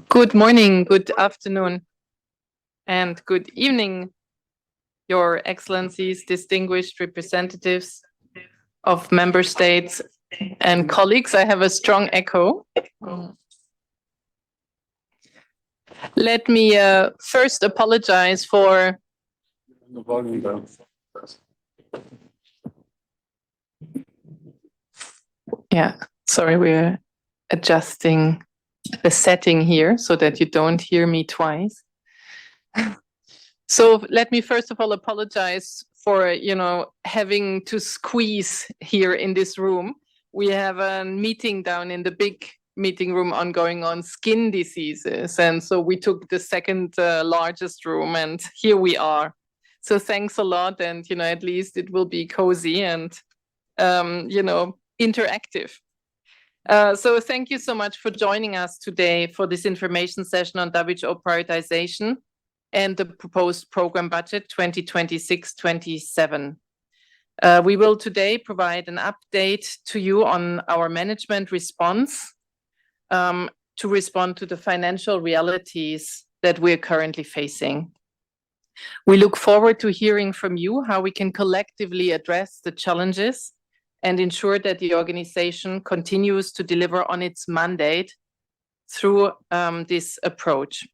Good morning, good afternoon, and good evening, Your Excellencies, distinguished representatives of member states and colleagues. I have a strong echo. Let me first apologize for sorry, we're adjusting the setting here so that you don't hear me twice. So let me first of all apologize for, having to squeeze here in this room. We have a meeting down in the big meeting room ongoing on skin diseases. And so we took the second largest room, and here we are. So thanks a lot. And, at least it will be cozy and, interactive. So thank you so much for joining us today for this information session on WHO prioritization and the proposed program budget 2026-27. We will today provide an update to you on our management response to respond to the financial realities that we're currently facing. We look forward to hearing from you how we can collectively address the challenges and ensure that the organization continues to deliver on its mandate through this approach.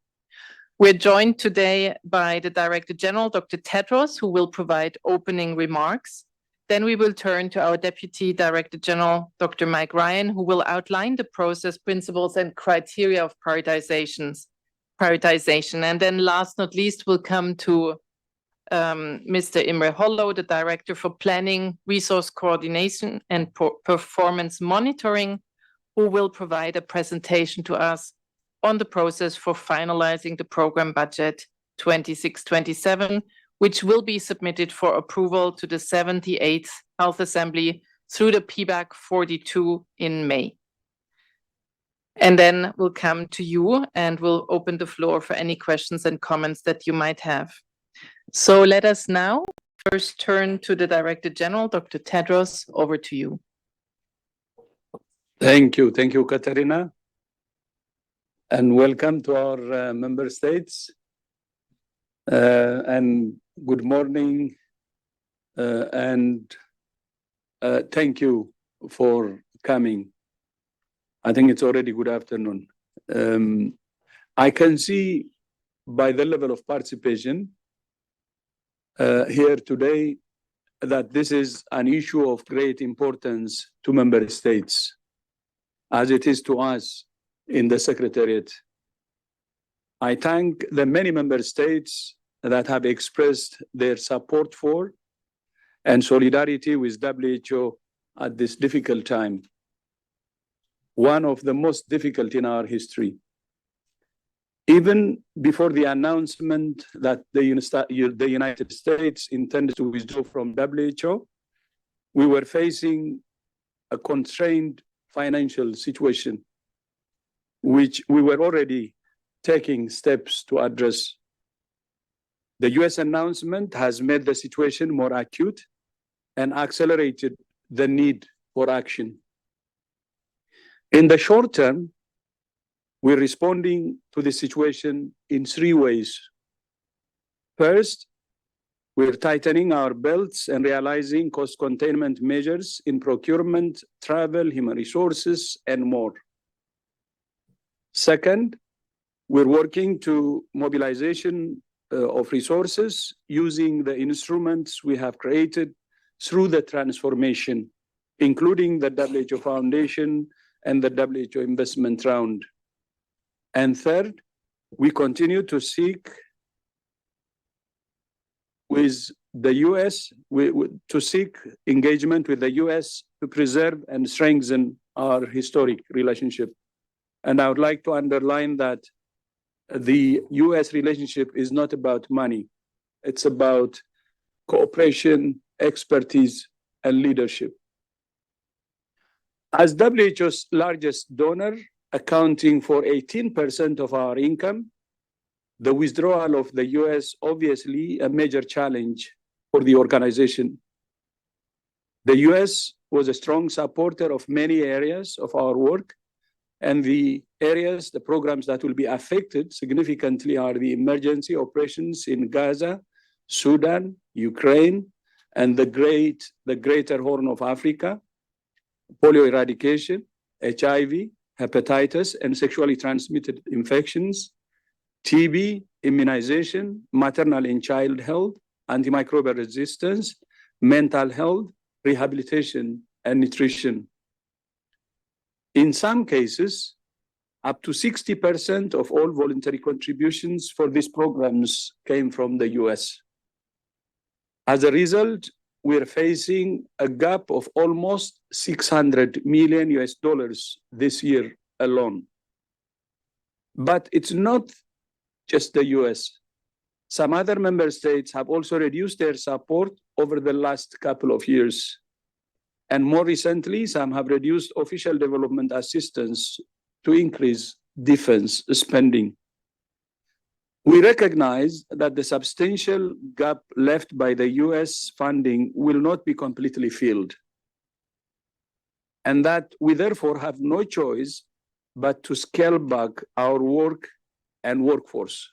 We're joined today by the Director General, Dr. Tedros, who will provide opening remarks. Then we will turn to our Deputy Director General, Dr. Mike Ryan, who will outline the process, principles, and criteria of prioritization. And then last not least, we'll come to Mr. Imre Hollo, the Director for Planning, Resource Coordination, and Performance Monitoring, who will provide a presentation to us on the process for finalizing the program budget 26-27, which will be submitted for approval to the 78th Health Assembly through the PBAC 42 in May. And then we'll come to you and we'll open the floor for any questions and comments that you might have. So let us now first turn to the Director General, Dr. Tedros, over to you. Thank you, Katarina. And welcome to our member states. And good morning. And thank you for coming. I think it's already good afternoon. I can see by the level of participation here today that this is an issue of great importance to member states, as it is to us in the Secretariat. I thank the many member states that have expressed their support for and solidarity with WHO at this difficult time, one of the most difficult in our history. Even before the announcement that the United States intended to withdraw from WHO, we were facing a constrained financial situation, which we were already taking steps to address. The US announcement has made the situation more acute and accelerated the need for action. In the short term, we're responding to the situation in three ways. First, we're tightening our belts and realizing cost containment measures in procurement, travel, human resources, and more. Second, we're working to mobilization of resources using the instruments we have created through the transformation, including the WHO Foundation and the WHO investment round. And third, we continue to seek with the US, to seek engagement with the US to preserve and strengthen our historic relationship. And I would like to underline that the US relationship is not about money. It's about cooperation, expertise, and leadership. As WHO's largest donor, accounting for 18% of our income, the withdrawal of the US obviously a major challenge for the organization. The US was a strong supporter of many areas of our work. And the programs that will be affected significantly are the emergency operations in Gaza, Sudan, Ukraine, and the Greater Horn of Africa, polio eradication, HIV, hepatitis, and sexually transmitted infections, TB, immunization, maternal and child health, antimicrobial resistance, mental health, rehabilitation, and nutrition. In some cases, up to 60% of all voluntary contributions for these programs came from the US. As a result, we're facing a gap of almost $600 million this year alone. But it's not just the US. Some other member states have also reduced their support over the last couple of years. And more recently, some have reduced official development assistance to increase defense spending. We recognize that the substantial gap left by the US funding will not be completely filled, and that we therefore have no choice but to scale back our work and workforce.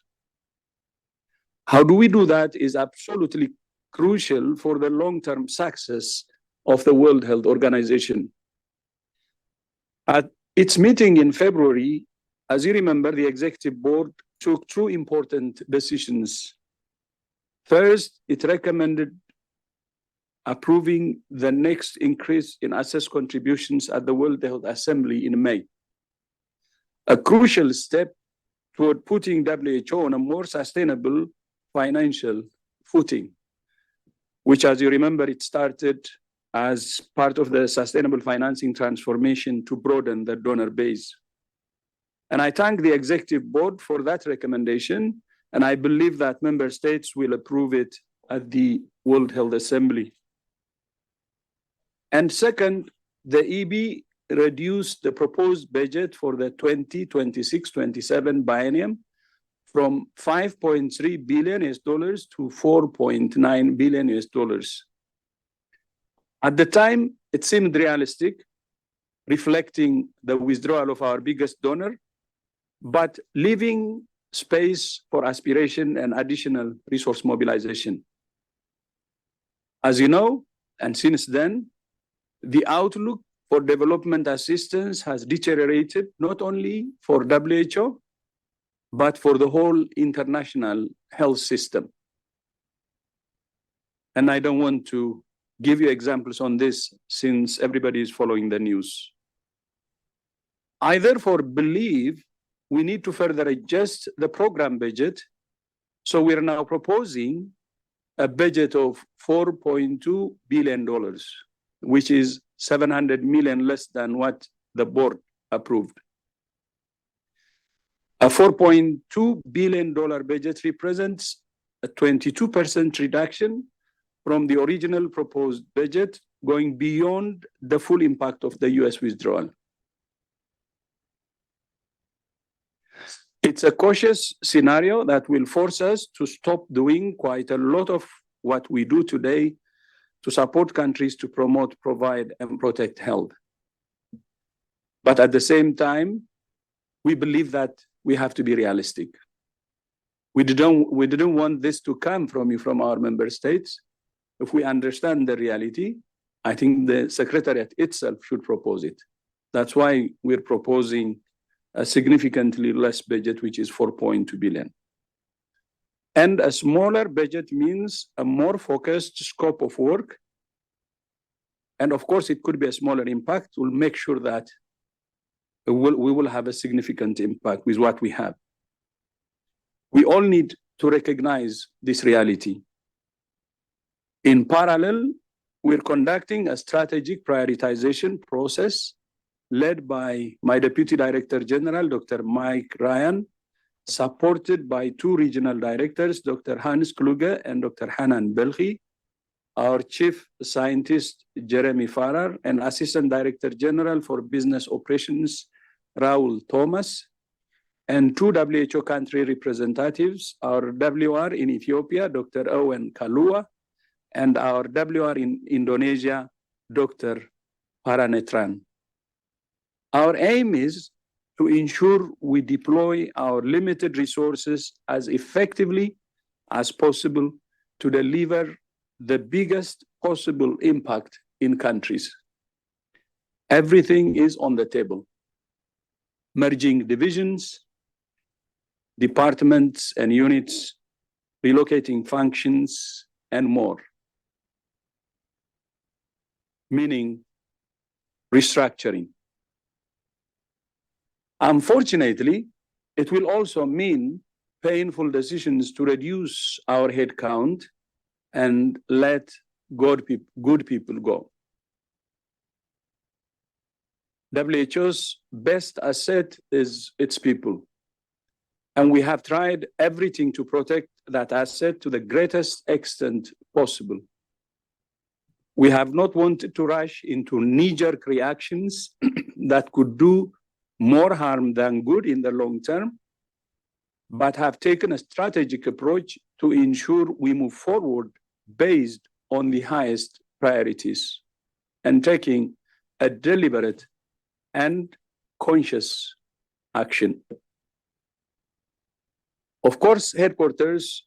How do we do that is absolutely crucial for the long-term success of the World Health Organization. At its meeting in February, as you remember, the executive board took two important decisions. First, it recommended approving the next increase in access contributions at the World Health Assembly in May, a crucial step toward putting WHO on a more sustainable financial footing, which, as you remember, it started as part of the sustainable financing transformation to broaden the donor base. And I thank the executive board for that recommendation, and I believe that member states will approve it at the World Health Assembly. And second, the EB reduced the proposed budget for the 2026-27 biennium from $5.3 billion to $4.9 billion. At the time, it seemed realistic, reflecting the withdrawal of our biggest donor, but leaving space for aspiration and additional resource mobilization. As you know, and since then, the outlook for development assistance has deteriorated not only for WHO, but for the whole international health system. And I don't want to give you examples on this since everybody is following the news. I therefore believe we need to further adjust the program budget. So we're now proposing a budget of $4.2 billion, which is $700 million less than what the board approved. A $4.2 billion budget represents a 22% reduction from the original proposed budget, going beyond the full impact of the US withdrawal. It's a cautious scenario that will force us to stop doing quite a lot of what we do today to support countries to promote, provide, and protect health. But at the same time, we believe that we have to be realistic. We didn't want this to come from our member states. If we understand the reality, I think the Secretariat itself should propose it. That's why we're proposing a significantly less budget, which is $4.2 billion. And a smaller budget means a more focused scope of work. And of course, it could be a smaller impact. We'll make sure that we will have a significant impact with what we have. We all need to recognize this reality. In parallel, we're conducting a strategic prioritization process led by my Deputy Director General, Dr. Mike Ryan, supported by two regional directors, Dr. Hans Kluge and Dr. Hanan Belhi, our Chief Scientist, Jeremy Farrar, and Assistant Director General for Business Operations, Raul Thomas, and two WHO country representatives, our WR in Ethiopia, Dr. Owen Kalua, and our WR in Indonesia, Dr. Paranetran. Our aim is to ensure we deploy our limited resources as effectively as possible to deliver the biggest possible impact in countries. Everything is on the table. Merging divisions, departments and units, relocating functions, and more. Meaning restructuring. Unfortunately, it will also mean painful decisions to reduce our headcount and let good people go. WHO's best asset is its people. And we have tried everything to protect that asset to the greatest extent possible. We have not wanted to rush into knee-jerk reactions that could do more harm than good in the long term, but have taken a strategic approach to ensure we move forward based on the highest priorities and taking a deliberate and conscious action. Of course, headquarters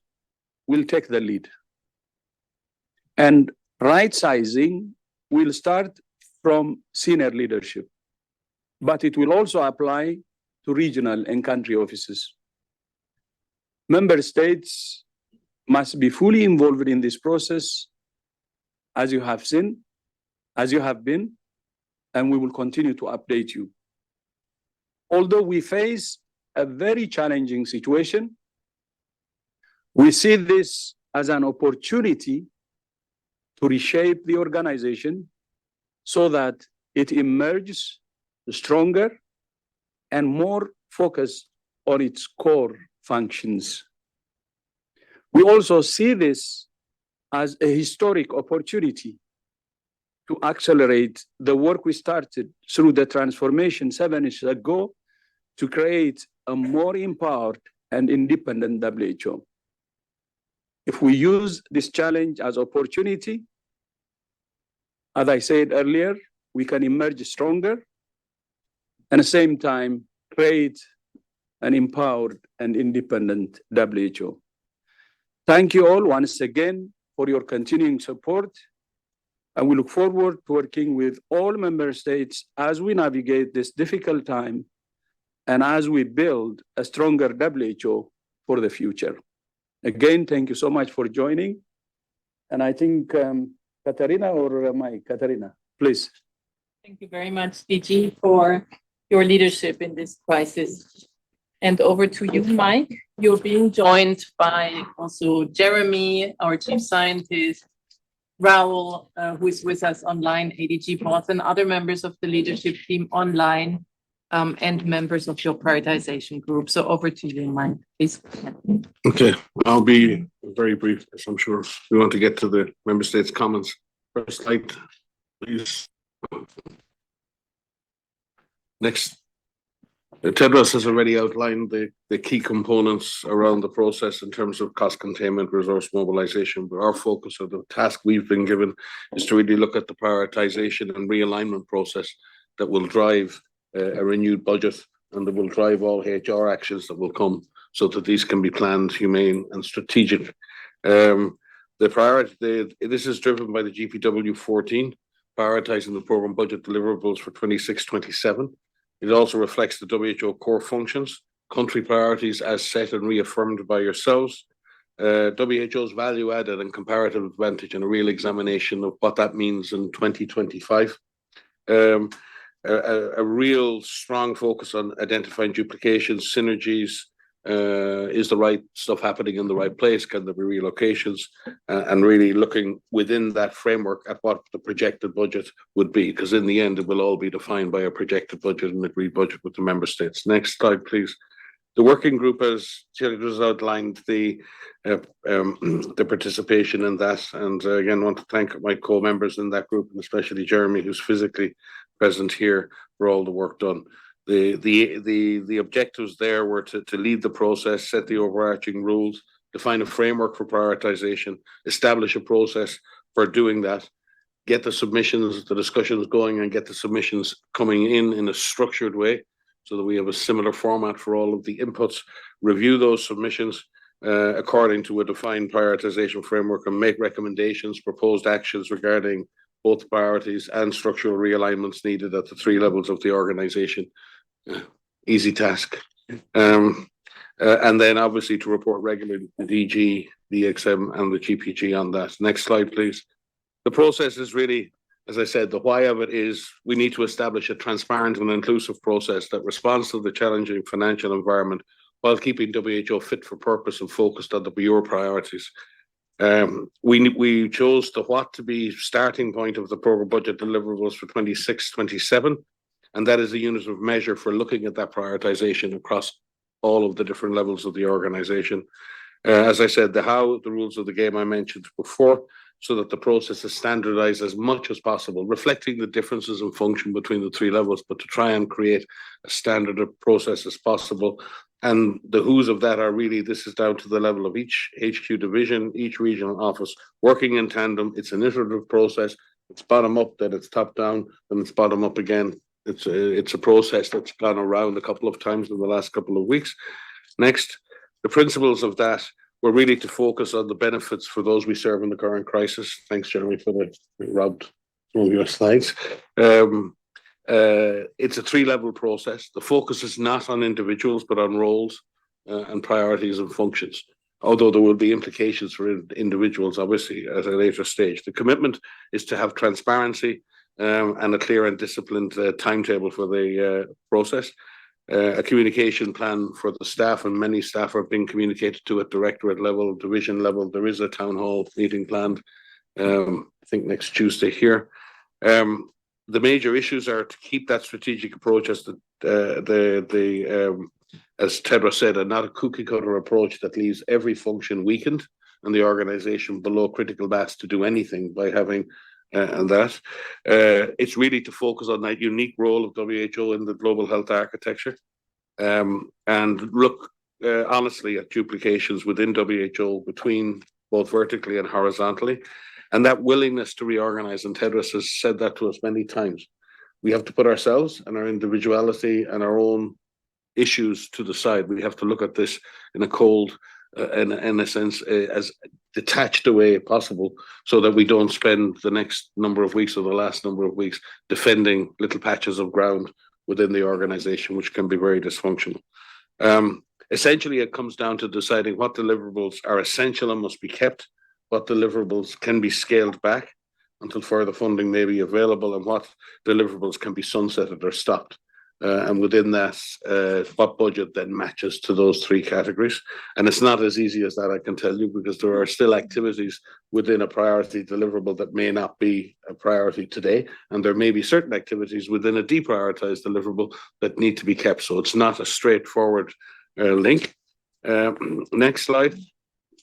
will take the lead. And right-sizing will start from senior leadership, but it will also apply to regional and country offices. Member states must be fully involved in this process, as you have seen, as you have been, and we will continue to update you. Although we face a very challenging situation, we see this as an opportunity to reshape the organization so that it emerges stronger and more focused on its core functions. We also see this as a historic opportunity to accelerate the work we started through the transformation 7 years ago to create a more empowered and independent WHO. If we use this challenge as opportunity, as I said earlier, we can emerge stronger and at the same time create an empowered and independent WHO. Thank you all once again for your continuing support, and we look forward to working with all member states as we navigate this difficult time and as we build a stronger WHO for the future. Again, thank you so much for joining. And I think Katarina or Mike? Katarina, please. Thank you very much, DG, for your leadership in this crisis. And over to you, Mike. You're being joined by also Jeremy, our chief scientist, Raul, who is with us online, ADG boss, and other members of the leadership team online, and members of your prioritization group. So over to you, Mike, please. Okay, I'll be very brief, as I'm sure we want to get to the member states' comments. First slide, please. Next. Tedros has already outlined the key components around the process in terms of cost containment, resource mobilization, but our focus or the task we've been given is to really look at the prioritization and realignment process that will drive a renewed budget and that will drive all HR actions that will come so that these can be planned, humane and strategic. The priority, this is driven by the GPW 14, prioritizing the program budget deliverables for 26-27. It also reflects the WHO core functions, country priorities as set and reaffirmed by yourselves, WHO's value added and comparative advantage, and a real examination of what that means in 2025. A real strong focus on identifying duplications, synergies. Is the right stuff happening in the right place? Can there be relocations? And really looking within that framework at what the projected budget would be, because in the end, it will all be defined by a projected budget and agreed budget with the member states. Next slide, please. The working group, as Tedros outlined, the participation in that, and again, want to thank my co-members in that group, and especially Jeremy, who's physically present here, for all the work done. The objectives there were to lead the process, set the overarching rules, define a framework for prioritization, establish a process for doing that, get the submissions, the discussions going, and get the submissions coming in a structured way, so that we have a similar format for all of the inputs, review those submissions according to a defined prioritization framework, and make recommendations, proposed actions regarding both priorities and structural realignments needed at the three levels of the organization. Easy task. And then obviously to report regularly to the DG, the XM, and the GPG on that. Next slide, please. The process is really, as I said, the why of it is we need to establish a transparent and inclusive process that responds to the challenging financial environment while keeping WHO fit for purpose and focused on the pure priorities. We chose the what to be starting point of the program budget deliverables for 26-27, and that is a unit of measure for looking at that prioritization across all of the different levels of the organization. As I said, the how, the rules of the game I mentioned before, so that the process is standardized as much as possible, reflecting the differences in function between the three levels, but to try and create a standard process as possible. And the who's of that are really, this is down to the level of each HQ division, each regional office, working in tandem. It's an iterative process. It's bottom up, then it's top down, then it's bottom up again. It's a process that's gone around a couple of times in the last couple of weeks. Next, the principles of that were really to focus on the benefits for those we serve in the current crisis. Thanks, Jeremy, for the robbed some of your slides. It's a three-level process. The focus is not on individuals, but on roles and priorities and functions, although there will be implications for individuals, obviously, at a later stage. The commitment is to have transparency and a clear and disciplined timetable for the process. A communication plan for the staff, and many staff are being communicated to at directorate level, division level. There is a town hall meeting planned, I think next Tuesday here. The major issues are to keep that strategic approach as as Tedros said, and not a cookie cutter approach that leaves every function weakened and the organization below critical mass to do anything by having and that. It's really to focus on that unique role of WHO in the global health architecture, and look honestly at duplications within WHO between both vertically and horizontally, and that willingness to reorganize. And Tedros has said that to us many times. We have to put ourselves and our individuality and our own issues to the side. We have to look at this in a cold, in a sense, as detached a way possible, so that we don't spend the next number of weeks or the last number of weeks defending little patches of ground within the organization, which can be very dysfunctional. Essentially, it comes down to deciding what deliverables are essential and must be kept, what deliverables can be scaled back until further funding may be available, and what deliverables can be sunsetted or stopped. And within that, what budget then matches to those three categories. And it's not as easy as that, I can tell you, because there are still activities within a priority deliverable that may not be a priority today. And there may be certain activities within a deprioritized deliverable that need to be kept. So it's not a straightforward link. Next slide.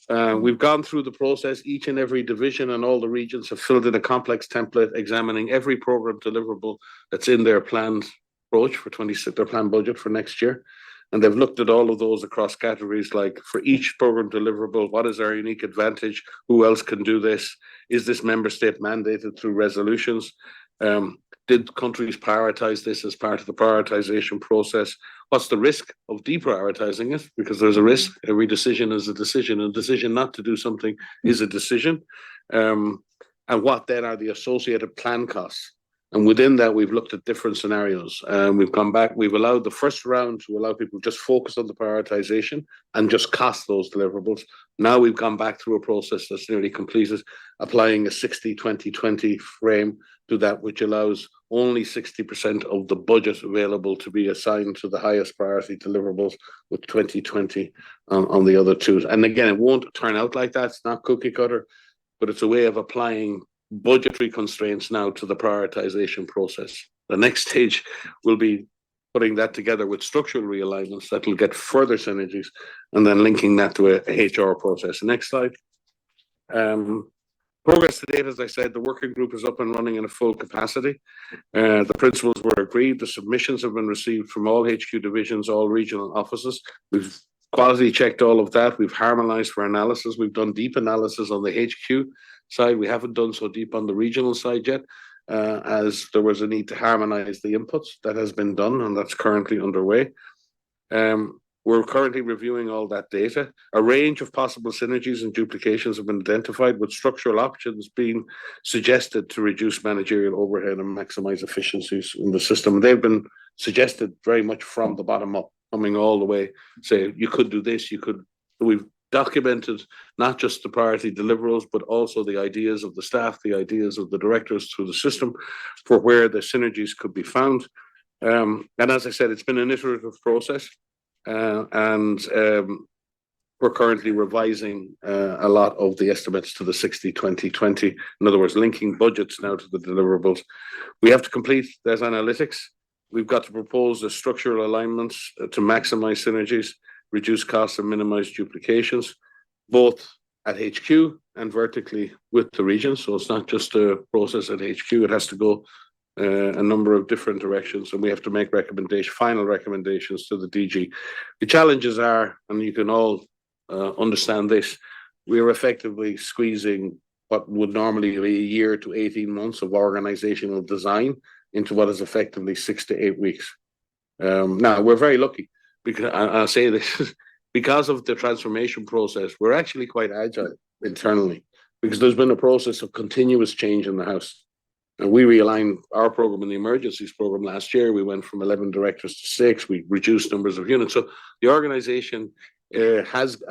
We've gone through the process. Each and every division and all the regions have filled in a complex template examining every program deliverable that's in their planned approach for 26, their planned budget for next year. And they've looked at all of those across categories, like for each program deliverable, what is our unique advantage? Who else can do this? Is this member state mandated through resolutions? Did countries prioritize this as part of the prioritization process? What's the risk of deprioritizing it? Because there's a risk. Every decision is a decision. A decision not to do something is a decision. And what then are the associated plan costs? And within that, we've looked at different scenarios. We've gone back, we've allowed the first round to allow people to just focus on the prioritization and just cost those deliverables. Now we've gone back through a process that's nearly completed, applying a 60-20-20 frame to that, which allows only 60% of the budget available to be assigned to the highest priority deliverables, with 20-20 on the other two. And again, it won't turn out like that. It's not cookie cutter, but it's a way of applying budgetary constraints now to the prioritization process. The next stage will be putting that together with structural realignments that will get further synergies, and then linking that to a HR process. Next slide. Progress to date, as I said, the working group is up and running in a full capacity. The principles were agreed. The submissions have been received from all HQ divisions, all regional offices. We've quality checked all of that. We've harmonized for analysis. We've done deep analysis on the HQ side. We haven't done so deep on the regional side yet, as there was a need to harmonize the inputs. That has been done, and that's currently underway. We're currently reviewing all that data. A range of possible synergies and duplications have been identified, with structural options being suggested to reduce managerial overhead and maximize efficiencies in the system. They've been suggested very much from the bottom up, coming all the way, say, you could do this, we've documented not just the priority deliverables, but also the ideas of the staff, the ideas of the directors through the system for where the synergies could be found. And as I said, it's been an iterative process. And we're currently revising a lot of the estimates to the 60-20-20. In other words, linking budgets now to the deliverables. We have to complete that analytics. We've got to propose the structural alignments to maximize synergies, reduce costs, and minimize duplications, both at HQ and vertically with the region. So it's not just a process at HQ, it has to go a number of different directions, and we have to make final recommendations to the DG. The challenges are, and you can all understand this, we are effectively squeezing what would normally be a year to 18 months of organizational design into what is effectively 6 to 8 weeks. Now, we're very lucky, because I'll say this, because of the transformation process, we're actually quite agile internally, because there's been a process of continuous change in the house. And we realigned our program in the emergencies program last year. We went from 11 directors to 6. We reduced numbers of units. So the organization has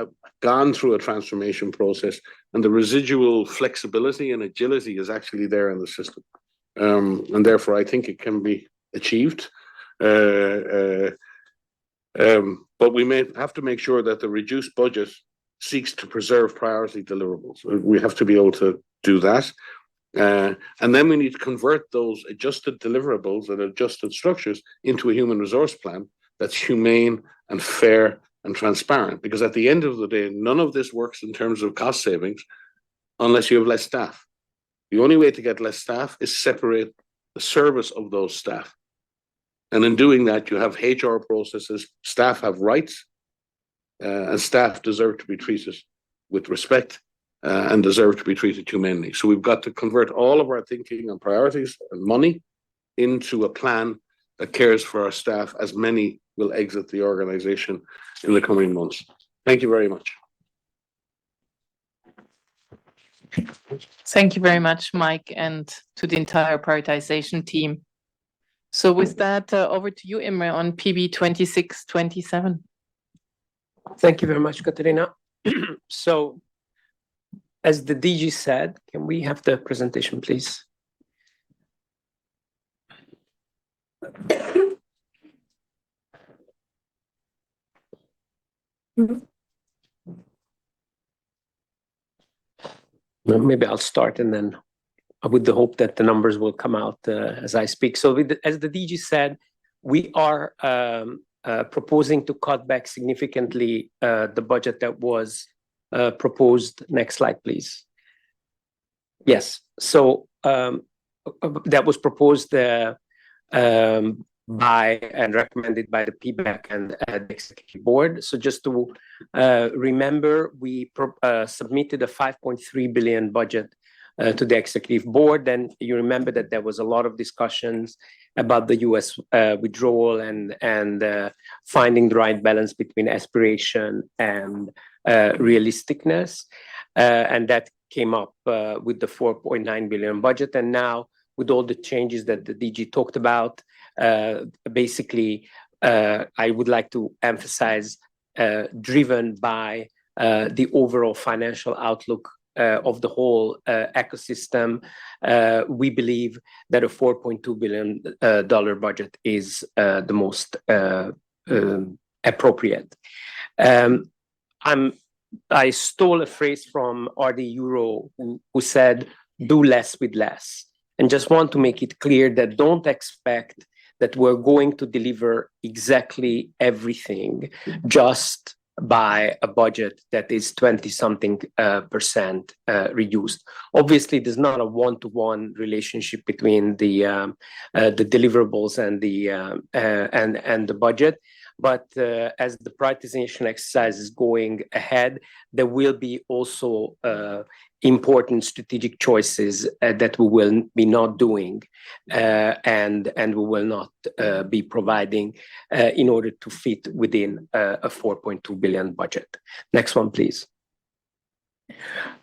gone through a transformation process, and the residual flexibility and agility is actually there in the system. And therefore, I think it can be achieved. But we may have to make sure that the reduced budget seeks to preserve priority deliverables. We have to be able to do that. And then we need to convert those adjusted deliverables and adjusted structures into a human resource plan that's humane and fair and transparent. Because at the end of the day, none of this works in terms of cost savings unless you have less staff. The only way to get less staff is separate the service of those staff. And in doing that, you have HR processes, staff have rights, and staff deserve to be treated with respect. And deserve to be treated humanely. So we've got to convert all of our thinking and priorities and money into a plan that cares for our staff, as many will exit the organization in the coming months. Thank you very much. Thank you very much, Mike, and to the entire prioritization team. So with that, over to you, Imre, on PB 2627. Thank you very much, Katerina. So, as the DG said, can we have the presentation, please? Maybe I'll start, and then with the hope that the numbers will come out as I speak. So as the DG said, we are proposing to cut back significantly the budget that was proposed. Next slide, please. Yes, so that was proposed by and recommended by the PBAC and the Executive Board. So just to remember, we submitted a 5.3 billion budget to the Executive Board. Then you remember that there was a lot of discussions about the US withdrawal and finding the right balance between aspiration and realisticness. And that came up with the 4.9 billion budget. And now with all the changes that the DG talked about, basically, I would like to emphasize, driven by the overall financial outlook of the whole ecosystem, we believe that a $4.2 billion budget is the most appropriate. I stole a phrase from RD Euro, who said, "Do less with less." And just want to make it clear that don't expect that we're going to deliver exactly everything just by a budget that is 20-something percent reduced. Obviously, there's not a one-to-one relationship between the deliverables and the budget. But as the prioritization exercise is going ahead, there will be also important strategic choices that we will be not doing and we will not be providing in order to fit within a 4.2 billion budget. Next one, please.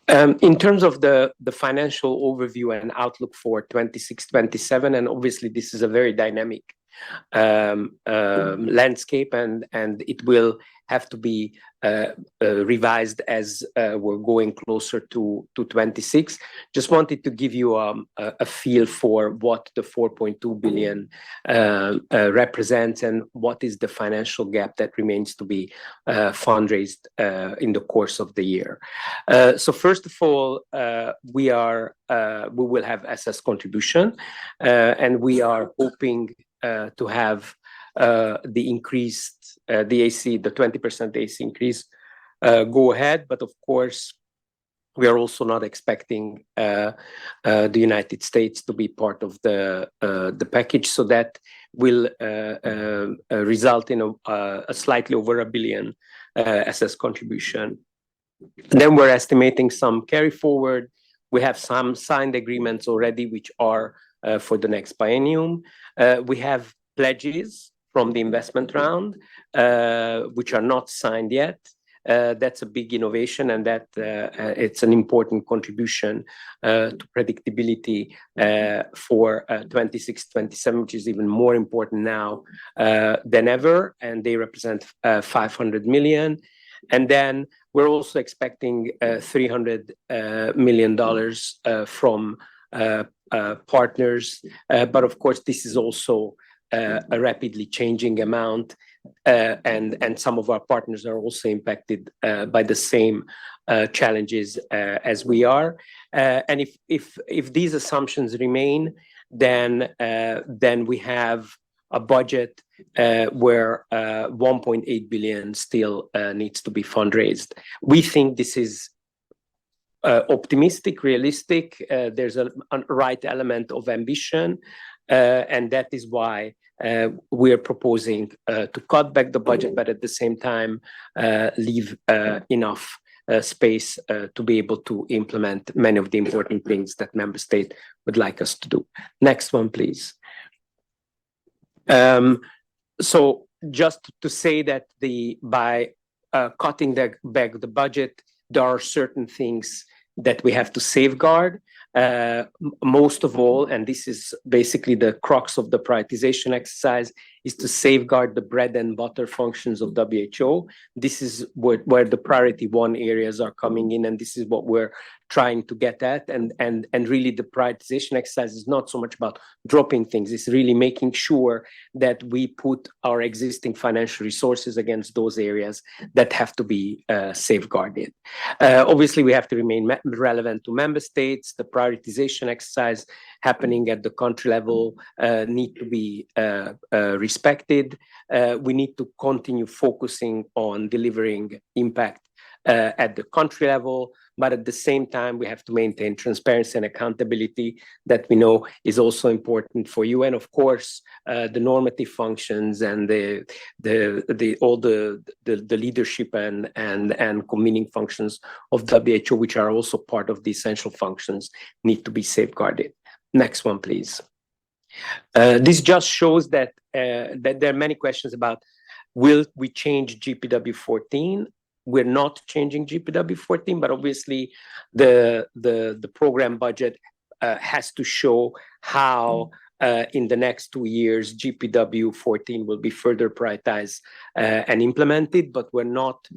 In terms of the financial overview and outlook for 26-27, and obviously this is a very dynamic landscape, and it will have to be revised as we're going closer to 26. Just wanted to give you a feel for what the 4.2 billion represents and what is the financial gap that remains to be fundraised in the course of the year. So first of all, we will have SS contribution, and we are hoping to have the increased the AC, the 20% AC increase go ahead. But of course, we are also not expecting the United States to be part of the package, so that will result in a slightly over $1 billion SS contribution. Then we're estimating some carry forward. We have some signed agreements already, which are for the next biennium. We have pledges from the investment round, which are not signed yet. That's a big innovation, and that it's an important contribution to predictability for 26-27, which is even more important now than ever, and they represent $500 million. And then we're also expecting $300 million from partners, but of course this is also a rapidly changing amount, and some of our partners are also impacted by the same challenges as we are. And if these assumptions remain, then we have a budget where 1.8 billion still needs to be fundraised. We think this is optimistic, realistic. There's a right element of ambition, and that is why we are proposing to cut back the budget, but at the same time leave enough space to be able to implement many of the important things that member state would like us to do. Next one, please. So just to say that by cutting back the budget, there are certain things that we have to safeguard. Most of all, and this is basically the crux of the prioritization exercise, is to safeguard the bread and butter functions of WHO. This is where the priority one areas are coming in, and this is what we're trying to get at. And really the prioritization exercise is not so much about dropping things, it's really making sure that we put our existing financial resources against those areas that have to be safeguarded. Obviously, we have to remain relevant to member states. The prioritization exercise happening at the country level need to be respected. We need to continue focusing on delivering impact at the country level, but at the same time, we have to maintain transparency and accountability that we know is also important for you. And of course, the normative functions and all the leadership and convening functions of WHO, which are also part of the essential functions, need to be safeguarded. Next one, please. This just shows that there are many questions about, will we change GPW 14? We're not changing GPW 14, but obviously the program budget has to show how in the next 2 years GPW 14 will be further prioritized and implemented, but we're not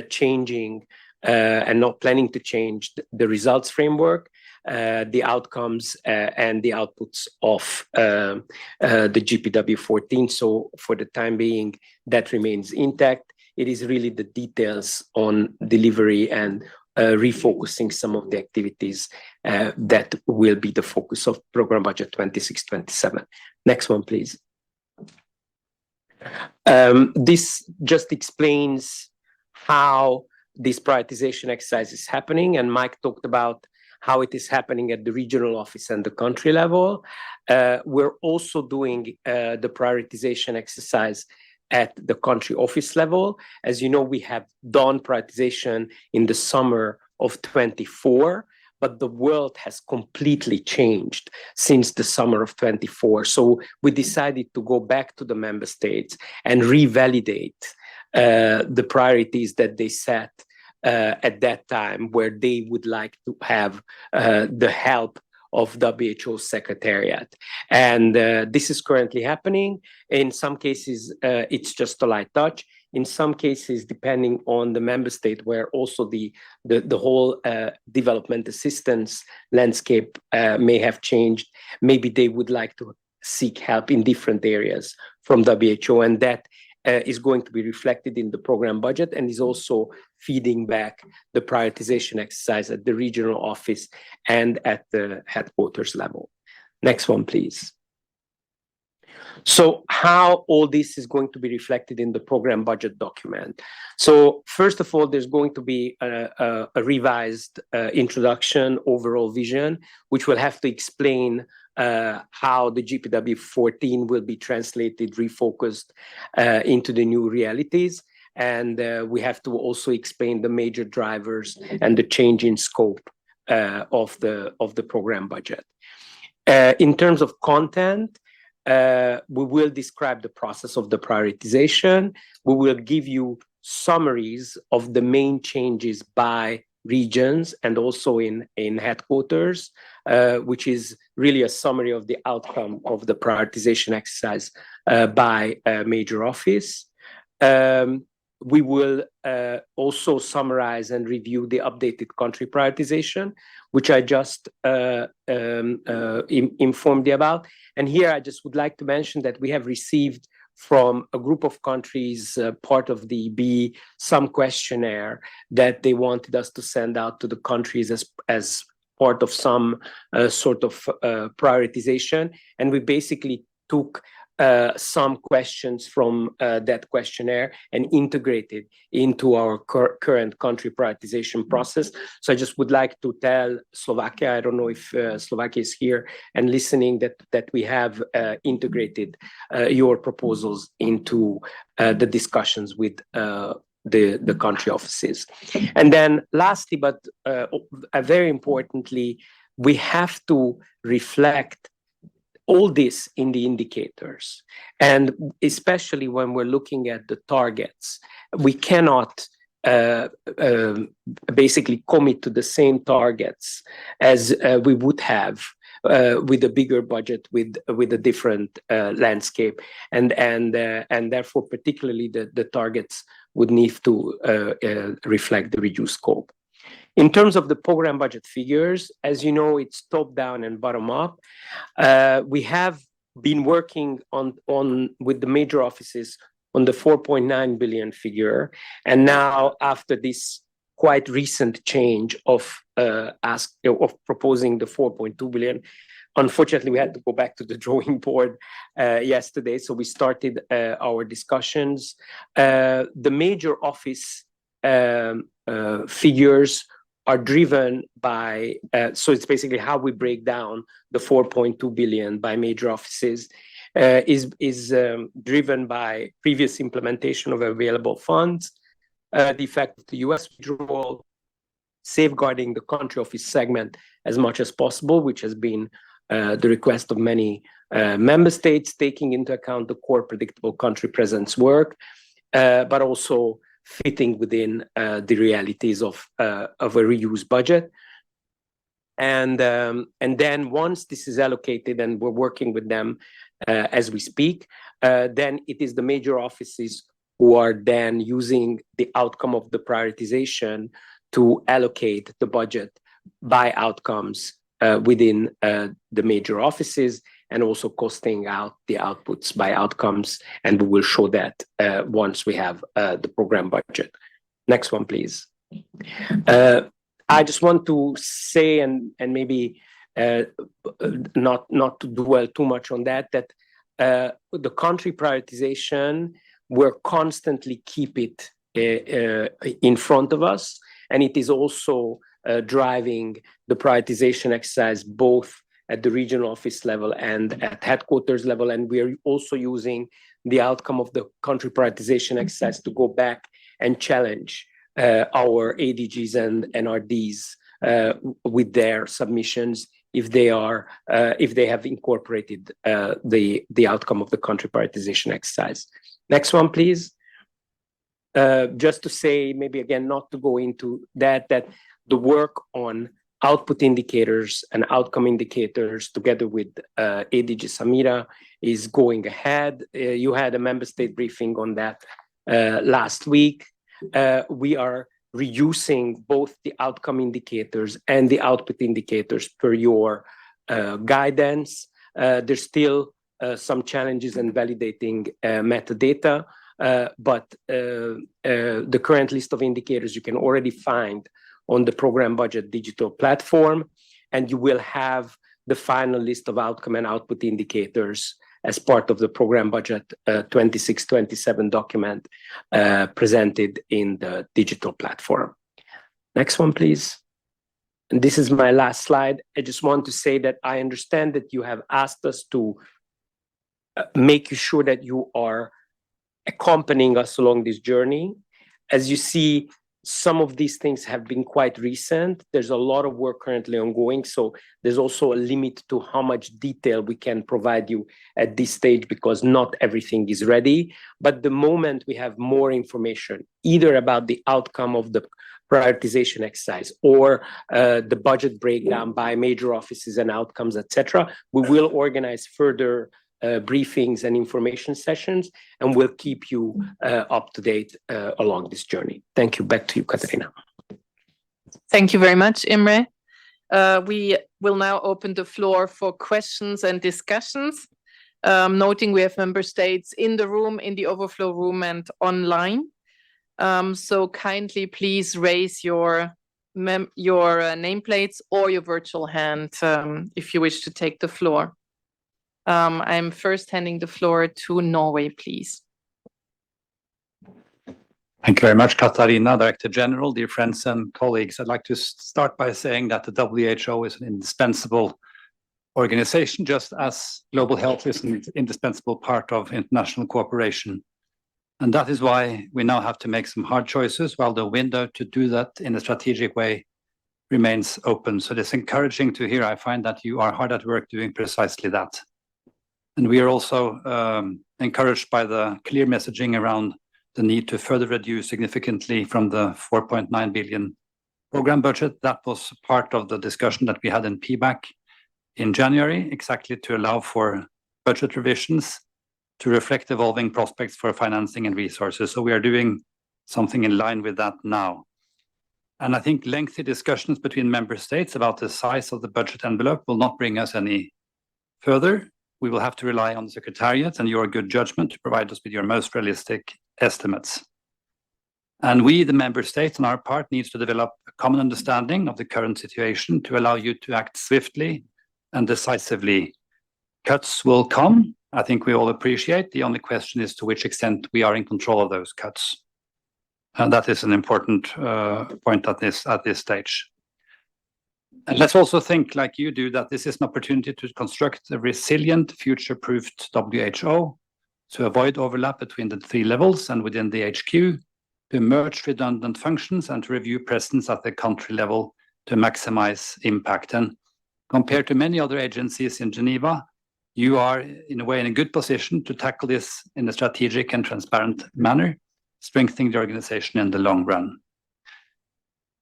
changing and not planning to change the results framework, the outcomes and the outputs of the GPW 14. So for the time being, that remains intact. It is really the details on delivery and refocusing some of the activities that will be the focus of program budget 26-27. Next one, please. This just explains how this prioritization exercise is happening, and Mike talked about how it is happening at the regional office and the country level. We're also doing the prioritization exercise at the country office level. As you know, we have done prioritization in the summer of 24, but the world has completely changed since the summer of 24. So we decided to go back to the member states and revalidate the priorities that they set at that time, where they would like to have the help of WHO Secretariat. And this is currently happening. In some cases, it's just a light touch. In some cases, depending on the member state, where also the whole development assistance landscape may have changed, maybe they would like to seek help in different areas from WHO, and that is going to be reflected in the program budget and is also feeding back the prioritization exercise at the regional office and at the headquarters level. Next one, please. So how all this is going to be reflected in the program budget document. So first of all, there's going to be a revised introduction, overall vision, which will have to explain how the GPW 14 will be translated, refocused into the new realities. And we have to also explain the major drivers and the change in scope of the program budget. In terms of content, we will describe the process of the prioritization. We will give you summaries of the main changes by regions and also in headquarters, which is really a summary of the outcome of the prioritization exercise by major office. We will also summarize and review the updated country prioritization, which I just informed you about. And here I just would like to mention that we have received from a group of countries, part of the EB, some questionnaire that they wanted us to send out to the countries as part of some sort of prioritization. And we basically took some questions from that questionnaire and integrated into our current country prioritization process. So I just would like to tell Slovakia, I don't know if Slovakia is here and listening, that we have integrated your proposals into the discussions with the country offices. And then lastly, but very importantly, we have to reflect all this in the indicators. And especially when we're looking at the targets, we cannot basically commit to the same targets as we would have with a bigger budget, with a different landscape. And therefore, particularly the targets would need to reflect the reduced scope. In terms of the program budget figures, as you know, it's top down and bottom up. We have been working with the major offices on the 4.9 billion figure. And now after this quite recent change of proposing the 4.2 billion, unfortunately, we had to go back to the drawing board yesterday. So we started our discussions. The major office figures are driven by, so it's basically how we break down the 4.2 billion by major offices, is driven by previous implementation of available funds, the effect of the US withdrawal, safeguarding the country office segment as much as possible, which has been the request of many member states, taking into account the core predictable country presence work, but also fitting within the realities of a reused budget. And then once this is allocated and we're working with them as we speak, then it is the major offices who are then using the outcome of the prioritization to allocate the budget by outcomes within the major offices, and also costing out the outputs by outcomes. And we will show that once we have the program budget. Next one, please. I just want to say, and maybe not to dwell too much on that the country prioritization, we're constantly keep it in front of us. And it is also driving the prioritization exercise, both at the regional office level and at headquarters level. And we are also using the outcome of the country prioritization exercise to go back and challenge our ADGs and NRDs with their submissions if they have incorporated the outcome of the country prioritization exercise. Next one, please. Just to say, maybe again, not to go into that the work on output indicators and outcome indicators together with ADG Samira is going ahead. You had a member state briefing on that last week. We are reducing both the outcome indicators and the output indicators per your guidance. There's still some challenges in validating metadata, but the current list of indicators you can already find on the program budget digital platform, and you will have the final list of outcome and output indicators as part of the program budget 26-27 document presented in the digital platform. Next one, please. And this is my last slide. I just want to say that I understand that you have asked us to make sure that you are accompanying us along this journey. As you see, some of these things have been quite recent. There's a lot of work currently ongoing, so there's also a limit to how much detail we can provide you at this stage because not everything is ready. But the moment we have more information, either about the outcome of the prioritization exercise or the budget breakdown by major offices and outcomes, etc., we will organize further briefings and information sessions, and we'll keep you up to date along this journey. Thank you. Back to you, Katarina. Thank you very much, Imre. We will now open the floor for questions and discussions. Noting we have member states in the room, in the overflow room, and online. So kindly please raise your nameplates or your virtual hand if you wish to take the floor. I'm first handing the floor to Norway, please. Thank you very much, Katarina, Director General, dear friends and colleagues. I'd like to start by saying that the WHO is an indispensable organization, just as global health is an indispensable part of international cooperation. And that is why we now have to make some hard choices while the window to do that in a strategic way remains open. So it's encouraging to hear, I find, that you are hard at work doing precisely that. And we are also encouraged by the clear messaging around the need to further reduce significantly from the 4.9 billion program budget. That was part of the discussion that we had in PBAC in January, exactly to allow for budget revisions to reflect evolving prospects for financing and resources. So we are doing something in line with that now. And I think lengthy discussions between member states about the size of the budget envelope will not bring us any further. We will have to rely on the Secretariat and your good judgment to provide us with your most realistic estimates. And we, the member states, on our part, needs to develop a common understanding of the current situation to allow you to act swiftly and decisively. Cuts will come. I think we all appreciate. The only question is to which extent we are in control of those cuts. And that is an important point at this stage. And let's also think, like you do, that this is an opportunity to construct a resilient, future-proofed WHO, to avoid overlap between the three levels and within the HQ, to merge redundant functions and to review presence at the country level to maximize impact. And compared to many other agencies in Geneva, you are, in a way, in a good position to tackle this in a strategic and transparent manner, strengthening the organization in the long run.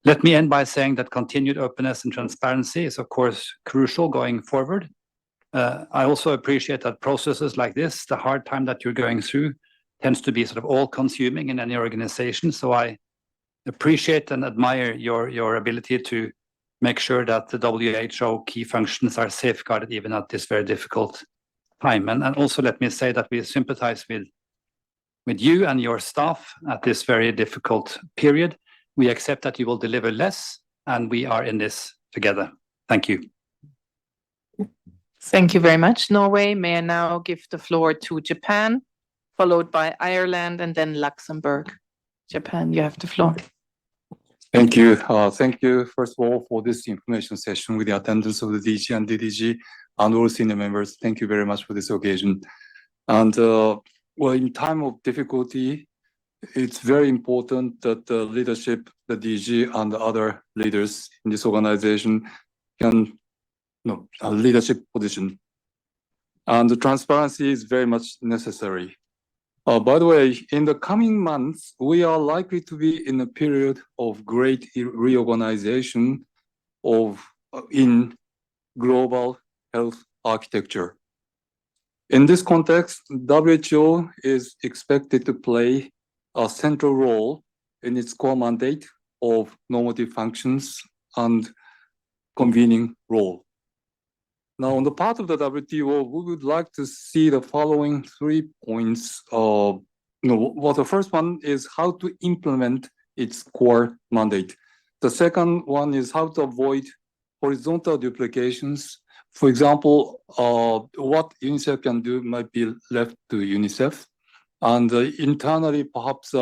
Let me end by saying that continued openness and transparency is, of course, crucial going forward. I also appreciate that processes like this, the hard time that you're going through, tends to be sort of all-consuming in any organization. So I appreciate and admire your ability to make sure that the WHO key functions are safeguarded even at this very difficult time. And also let me say that we sympathize with you and your staff at this very difficult period. We accept that you will deliver less, and we are in this together. Thank you. Thank you very much, Norway. May I now give the floor to Japan, followed by Ireland and then Luxembourg. Japan, you have the floor. Thank you. Thank you, first of all, for this information session with the attendance of the DG and DDG and all senior members. Thank you very much for this occasion. And well, in time of difficulty, it's very important that the leadership, the DG and the other leaders in this organization can, a leadership position. And the transparency is very much necessary. By the way, in the coming months, we are likely to be in a period of great reorganization in global health architecture. In this context, WHO is expected to play a central role in its core mandate of normative functions and convening role. Now, on the part of the WTO, we would like to see the following 3 points. Well, the first one is how to implement its core mandate. The second one is how to avoid horizontal duplications. For example, what UNICEF can do might be left to UNICEF. And internally, perhaps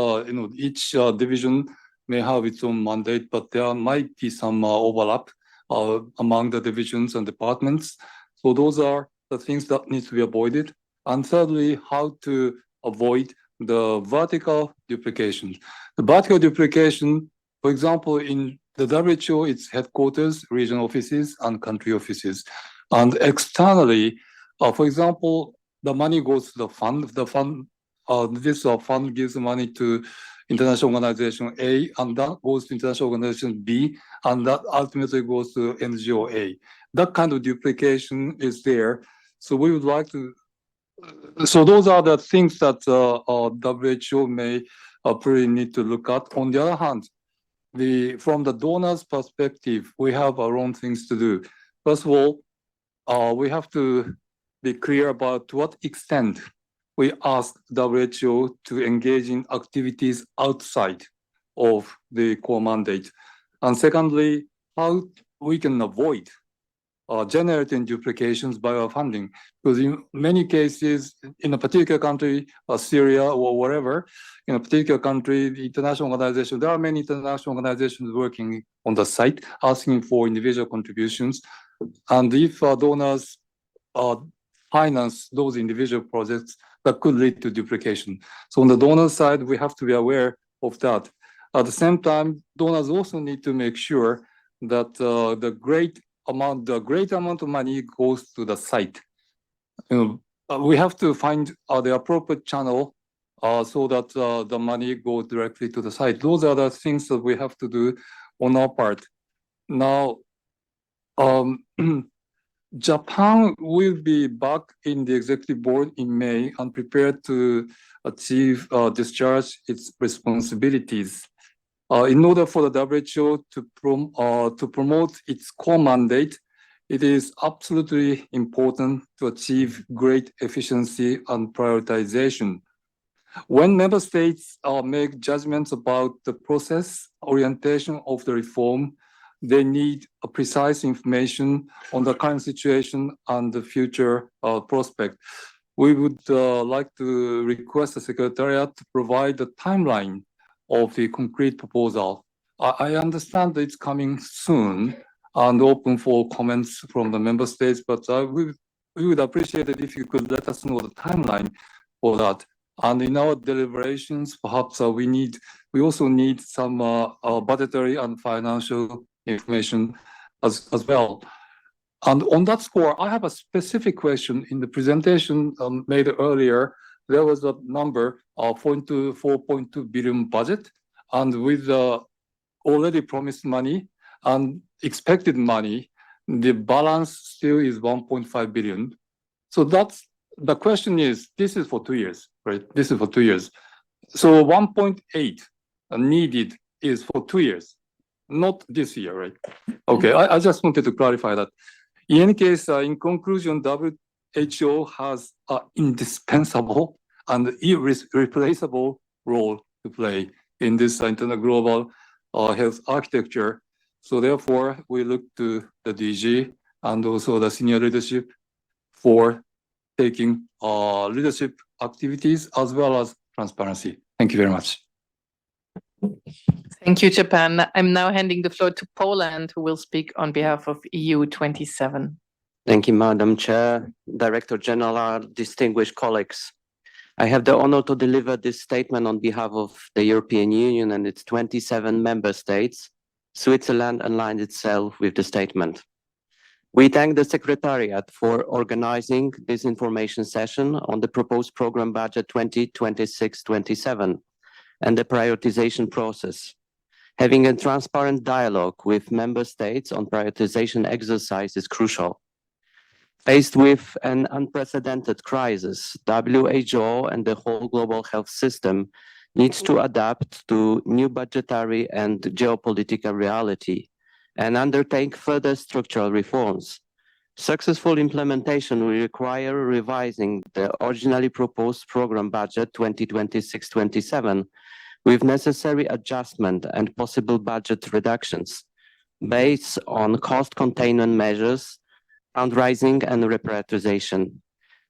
each division may have its own mandate, but there might be some overlap among the divisions and departments. So those are the things that need to be avoided. And thirdly, how to avoid the vertical duplication. The vertical duplication, for example, in the WHO, it's headquarters, regional offices, and country offices. And externally, for example, the money goes to the fund. This fund gives money to international organization A, and that goes to international organization B, and that ultimately goes to NGO A. That kind of duplication is there. So we would like to, so those are the things that WHO may probably need to look at. On the other hand, from the donors' perspective, we have our own things to do. First of all, we have to be clear about to what extent we ask WHO to engage in activities outside of the core mandate. And secondly, how we can avoid generating duplications by our funding. Because in many cases, in a particular country, Syria or wherever, in a particular country, the international organization, there are many international organizations working on the site, asking for individual contributions. And if donors finance those individual projects, that could lead to duplication. So on the donor side, we have to be aware of that. At the same time, donors also need to make sure that the great amount of money goes to the site. We have to find the appropriate channel so that the money goes directly to the site. Those are the things that we have to do on our part. Now, Japan will be back in the executive board in May and prepared to discharge its responsibilities. In order for the WHO to promote its core mandate, it is absolutely important to achieve great efficiency and prioritization. When member states make judgments about the process orientation of the reform, they need a precise information on the current situation and the future prospect. We would like to request the Secretariat to provide a timeline of the concrete proposal. I understand that it's coming soon and open for comments from the member states, but we would appreciate it if you could let us know the timeline for that. And in our deliberations, perhaps we also need some budgetary and financial information as well. And on that score, I have a specific question. In the presentation made earlier, there was a number of 4.2 billion budget, and with the already promised money and expected money, the balance still is 1.5 billion. So that's the question is, this is for 2 years, right? This is for 2 years. So 1.8 needed is for 2 years, not this year, right? Okay, I just wanted to clarify that. In any case, in conclusion, WHO has an indispensable and irreplaceable role to play in this internal global health architecture. So therefore, we look to the DG and also the senior leadership for taking leadership activities as well as transparency. Thank you very much. Thank you, Japan. I'm now handing the floor to Poland, who will speak on behalf of EU 27. Thank you, Madam Chair, Director General, distinguished colleagues. I have the honor to deliver this statement on behalf of the European Union and its 27 member states. Switzerland aligned itself with the statement. We thank the Secretariat for organizing this information session on the proposed program budget 2026-27 and the prioritization process. Having a transparent dialogue with member states on prioritization exercise is crucial. Faced with an unprecedented crisis, WHO and the whole global health system needs to adapt to new budgetary and geopolitical reality and undertake further structural reforms. Successful implementation will require revising the originally proposed program budget 2026-27 with necessary adjustment and possible budget reductions based on cost containment measures, fundraising and reprioritization.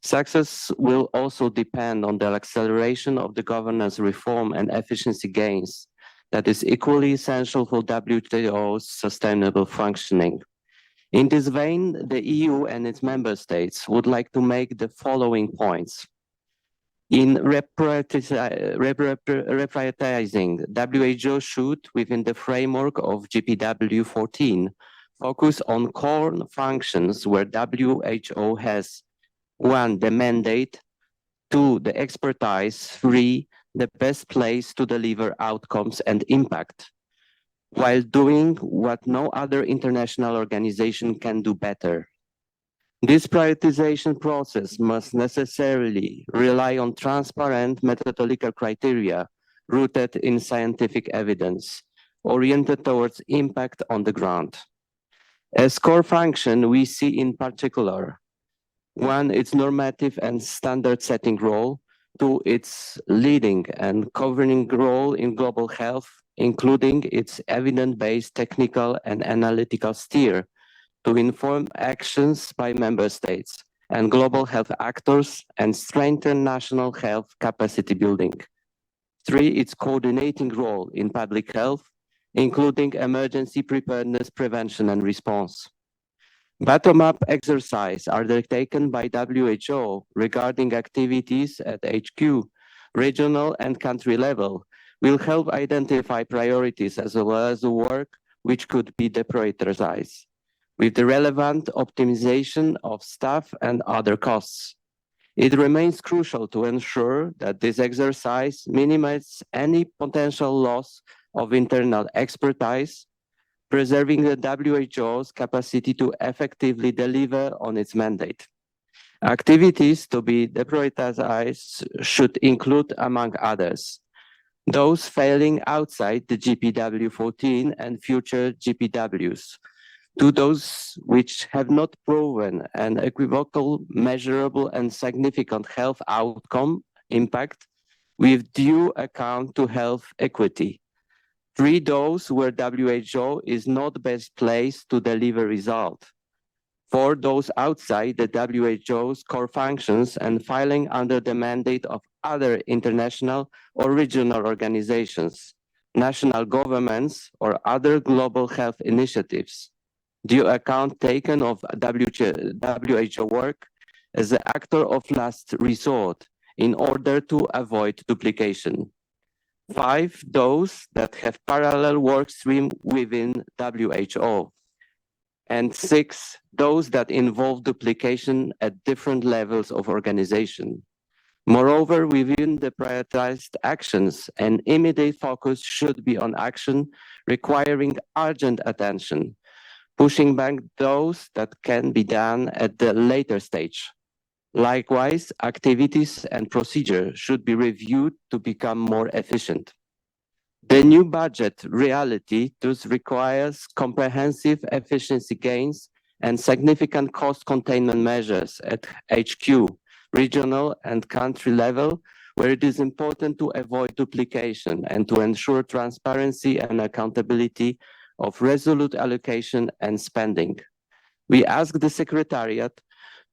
Success will also depend on the acceleration of the governance reform and efficiency gains that is equally essential for WTO's sustainable functioning. In this vein, the EU and its member states would like to make the following points. In reprioritizing, WHO should, within the framework of GPW 14, focus on core functions where WHO has 1, the mandate, 2, the expertise, 3, the best place to deliver outcomes and impact, while doing what no other international organization can do better. This prioritization process must necessarily rely on transparent methodological criteria rooted in scientific evidence, oriented towards impact on the ground. As core function, we see in particular, 1, its normative and standard setting role, 2, its leading and governing role in global health, including its evidence-based technical and analytical steer to inform actions by member states and global health actors and strengthen national health capacity building. 3, its coordinating role in public health, including emergency preparedness, prevention, and response. Bottom-up exercises are taken by WHO regarding activities at HQ, regional and country level, will help identify priorities as well as the work which could be deprioritized, with the relevant optimization of staff and other costs. It remains crucial to ensure that this exercise minimizes any potential loss of internal expertise, preserving the WHO's capacity to effectively deliver on its mandate. Activities to be deprioritized should include, among others, those failing outside the GPW 14 and future GPWs, to those which have not proven an equivocal, measurable, and significant health outcome impact with due account to health equity. 3, those where WHO is not best placed to deliver result. 4, those outside the WHO's core functions and filing under the mandate of other international or regional organizations, national governments, or other global health initiatives. Due account taken of WHO work as the actor of last resort in order to avoid duplication. 5, those that have parallel work stream within WHO. And 6, those that involve duplication at different levels of organization. Moreover, within the prioritized actions, an immediate focus should be on action requiring urgent attention, pushing back those that can be done at the later stage. Likewise, activities and procedures should be reviewed to become more efficient. The new budget reality thus requires comprehensive efficiency gains and significant cost containment measures at HQ, regional and country level, where it is important to avoid duplication and to ensure transparency and accountability of resolute allocation and spending. We ask the Secretariat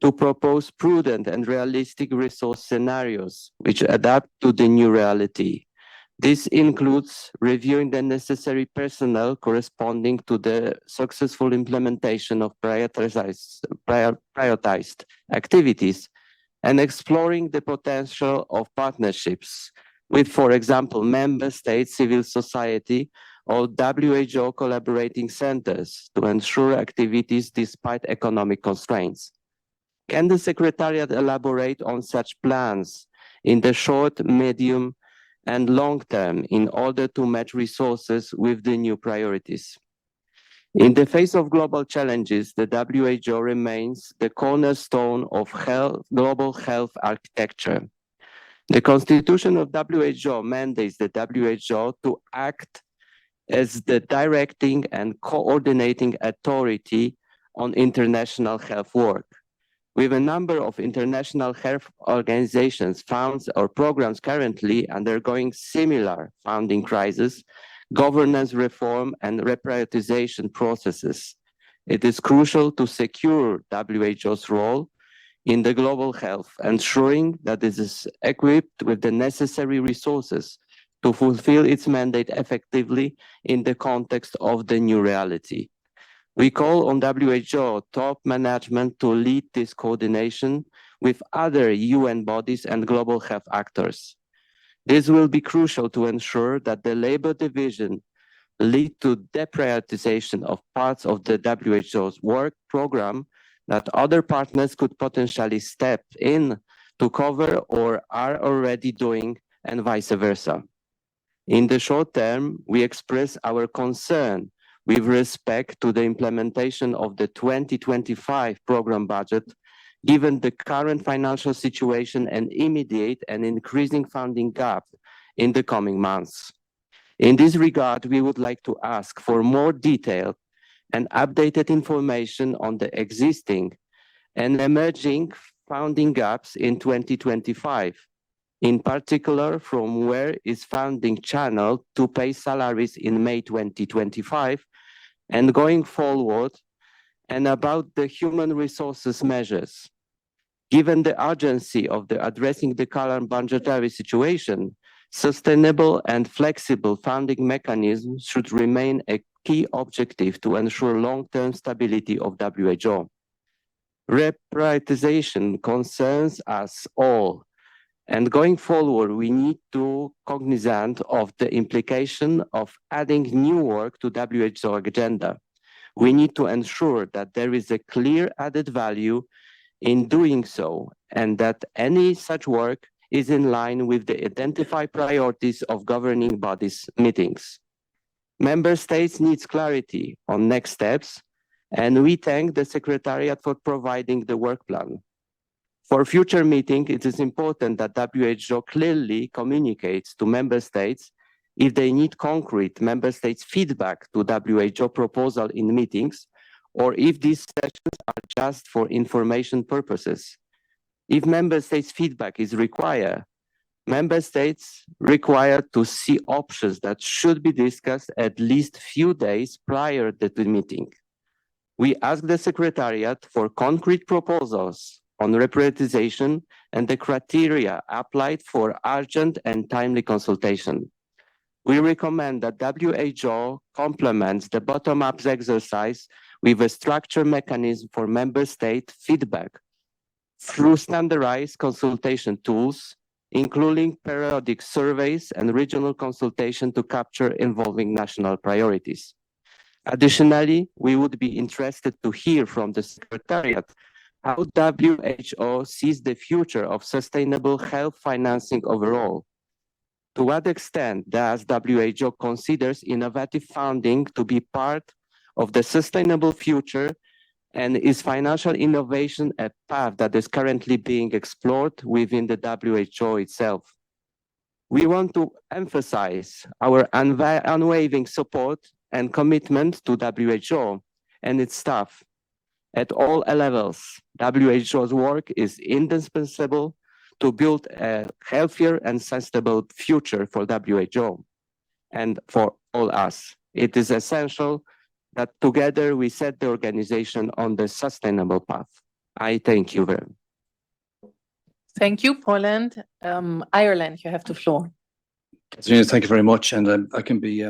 to propose prudent and realistic resource scenarios which adapt to the new reality. This includes reviewing the necessary personnel corresponding to the successful implementation of prioritized activities and exploring the potential of partnerships with, for example, member states, civil society, or WHO collaborating centers to ensure activities despite economic constraints. Can the Secretariat elaborate on such plans in the short, medium, and long term in order to match resources with the new priorities? In the face of global challenges, the WHO remains the cornerstone of global health architecture. The constitution of WHO mandates the WHO to act as the directing and coordinating authority on international health work. With a number of international health organizations, funds, or programs currently undergoing similar funding crises, governance reform, and reprioritization processes, it is crucial to secure WHO's role in the global health, ensuring that it is equipped with the necessary resources to fulfill its mandate effectively in the context of the new reality. We call on WHO top management to lead this coordination with other UN bodies and global health actors. This will be crucial to ensure that the labor division lead to deprioritization of parts of the WHO's work program that other partners could potentially step in to cover or are already doing, and vice versa. In the short term, we express our concern with respect to the implementation of the 2025 program budget, given the current financial situation and immediate and increasing funding gap in the coming months. In this regard, we would like to ask for more detailed and updated information on the existing and emerging funding gaps in 2025. In particular, from where is funding channeled to pay salaries in May 2025 and going forward, and about the human resources measures. Given the urgency of addressing the current budgetary situation, sustainable and flexible funding mechanisms should remain a key objective to ensure long-term stability of WHO. Reprioritization concerns us all, and going forward, we need to cognizant of the implication of adding new work to WHO agenda. We need to ensure that there is a clear added value in doing so, and that any such work is in line with the identified priorities of governing bodies' meetings. Member States need clarity on next steps, and we thank the Secretariat for providing the work plan. For future meetings, it is important that WHO clearly communicates to Member States if they need concrete Member States feedback to WHO proposal in meetings, or if these sessions are just for information purposes. If Member States feedback is required, Member States required to see options that should be discussed at least few days prior to the meeting. We ask the Secretariat for concrete proposals on reprioritization and the criteria applied for urgent and timely consultation. We recommend that WHO complements the bottom-up exercise with a structured mechanism for member state feedback through standardized consultation tools, including periodic surveys and regional consultation to capture involving national priorities. Additionally, we would be interested to hear from the Secretariat how WHO sees the future of sustainable health financing overall. To what extent does WHO considers innovative funding to be part of the sustainable future, and is financial innovation a path that is currently being explored within the WHO itself? We want to emphasize our unwavering support and commitment to WHO and its staff. At all levels, WHO's work is indispensable to build a healthier and sustainable future for WHO and for all us. It is essential that together we set the organization on the sustainable path. I thank you very much. Thank you, Poland. Ireland, you have the floor. Thank you very much, and I can be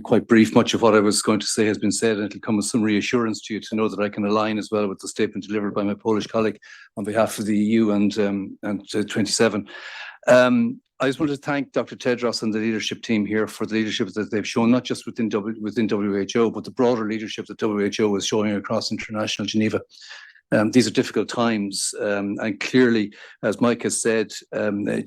quite brief. Much of what I was going to say has been said, and it'll come with some reassurance to you to know that I can align as well with the statement delivered by my Polish colleague on behalf of the EU and 27. I just want to thank Dr. Tedros and the leadership team here for the leadership that they've shown, not just within WHO, but the broader leadership that WHO is showing across international Geneva. These are difficult times, and clearly, as Mike has said, the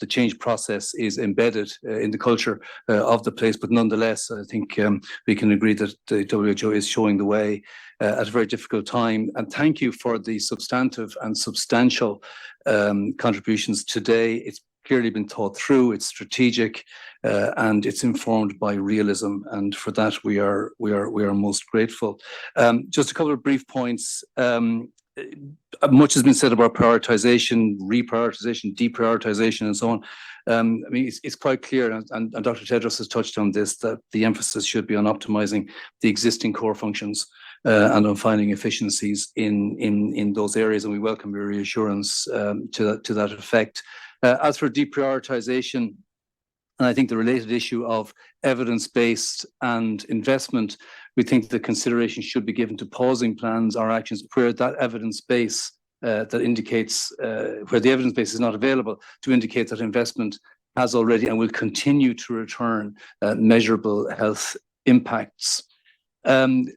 change process is embedded in the culture of the place. But nonetheless, I think we can agree that the WHO is showing the way at a very difficult time. And thank you for the substantive and substantial contributions today. It's clearly been thought through, it's strategic, and it's informed by realism. And for that, we are most grateful. Just a couple of brief points. Much has been said about prioritization, reprioritization, deprioritization, and so on. I mean, it's quite clear, and Dr. Tedros has touched on this, that the emphasis should be on optimizing the existing core functions and on finding efficiencies in those areas. And we welcome your reassurance to that effect. As for deprioritization, and I think the related issue of evidence-based and investment, we think the consideration should be given to pausing plans or actions where that evidence base that indicates where the evidence base is not available to indicate that investment has already and will continue to return measurable health impacts.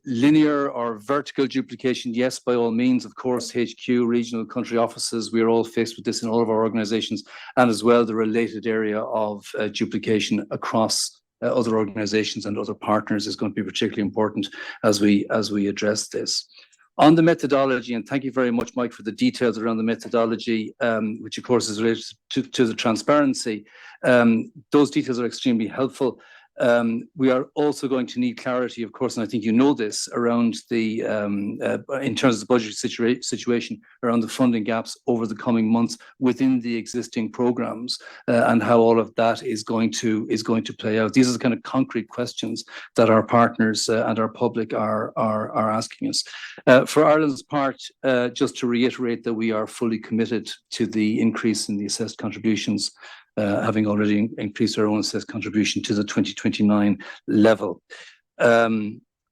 Linear or vertical duplication, yes, by all means, of course, HQ, regional country offices, we are all faced with this in all of our organizations, and as well the related area of duplication across other organizations and other partners is going to be particularly important as we address this. On the methodology, and thank you very much, Mike, for the details around the methodology, which of course is related to the transparency. Those details are extremely helpful. We are also going to need clarity, of course, and I think you know this, around the, in terms of the budgetary situation, around the funding gaps over the coming months within the existing programs, and how all of that is going to play out. These are the kind of concrete questions that our partners and our public are asking us. For Ireland's part, just to reiterate that we are fully committed to the increase in the assessed contributions, having already increased our own assessed contribution to the 2029 level.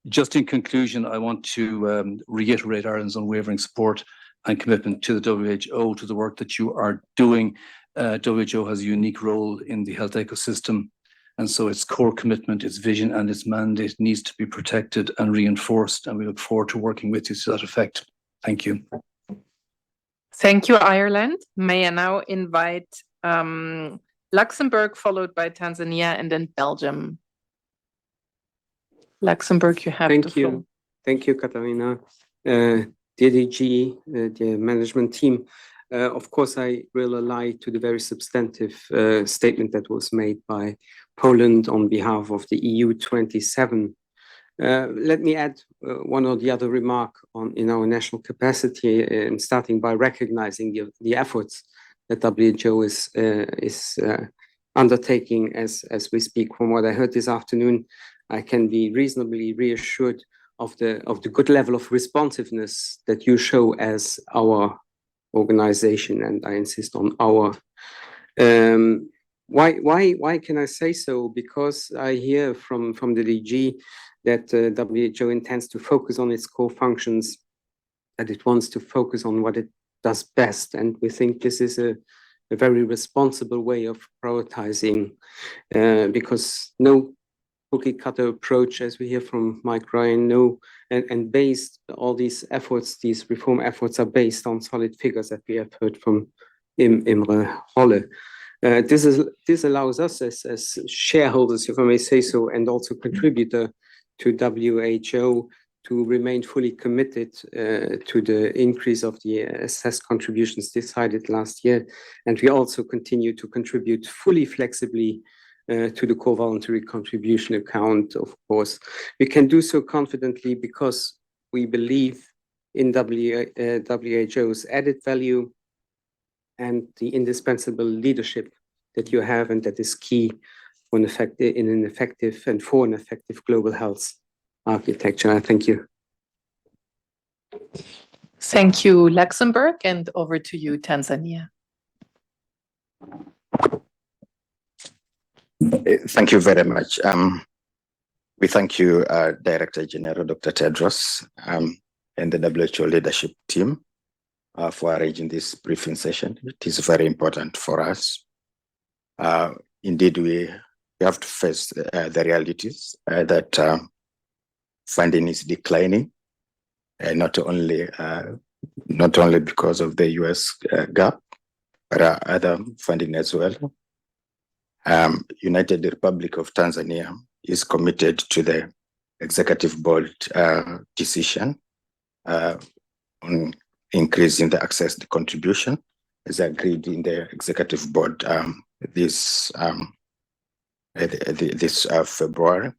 Just in conclusion, I want to reiterate Ireland's unwavering support and commitment to the WHO, to the work that you are doing. WHO has a unique role in the health ecosystem, and so its core commitment, its vision and its mandate needs to be protected and reinforced, and we look forward to working with you to that effect. Thank you. Thank you, Ireland. May I now invite Luxembourg, followed by Tanzania, and then Belgium. Luxembourg, you have the floor. Thank you, Katharina. DDG, the management team. Of course, I will ally to the very substantive statement that was made by Poland on behalf of the EU 27. Let me add one or the other remark in our national capacity, and starting by recognizing the efforts that WHO is undertaking as we speak. From what I heard this afternoon, I can be reasonably reassured of the good level of responsiveness that you show as our organization, and I insist on our. Why can I say so? Because I hear from the DG that WHO intends to focus on its core functions, that it wants to focus on what it does best, and we think this is a very responsible way of prioritizing, because no cookie cutter approach, as we hear from Mike Ryan, and based all these efforts, these reform efforts are based on solid figures that we have heard from Imre Holle. This allows us as shareholders, if I may say so, and also contributor to WHO, to remain fully committed to the increase of the assessed contributions decided last year. And we also continue to contribute fully flexibly to the core voluntary contribution account, of course. We can do so confidently because we believe in WHO's added value and the indispensable leadership that you have, and that is key for an effective global health architecture. Thank you. Thank you, Luxembourg, and over to you, Tanzania. Thank you very much. We thank you, Director General Dr. Tedros, and the WHO leadership team for arranging this briefing session. It is very important for us. Indeed, we have to face the realities that funding is declining, and not only because of the US gap, but other funding as well. United Republic of Tanzania is committed to the executive board decision on increasing the access to contribution as agreed in the executive board this February.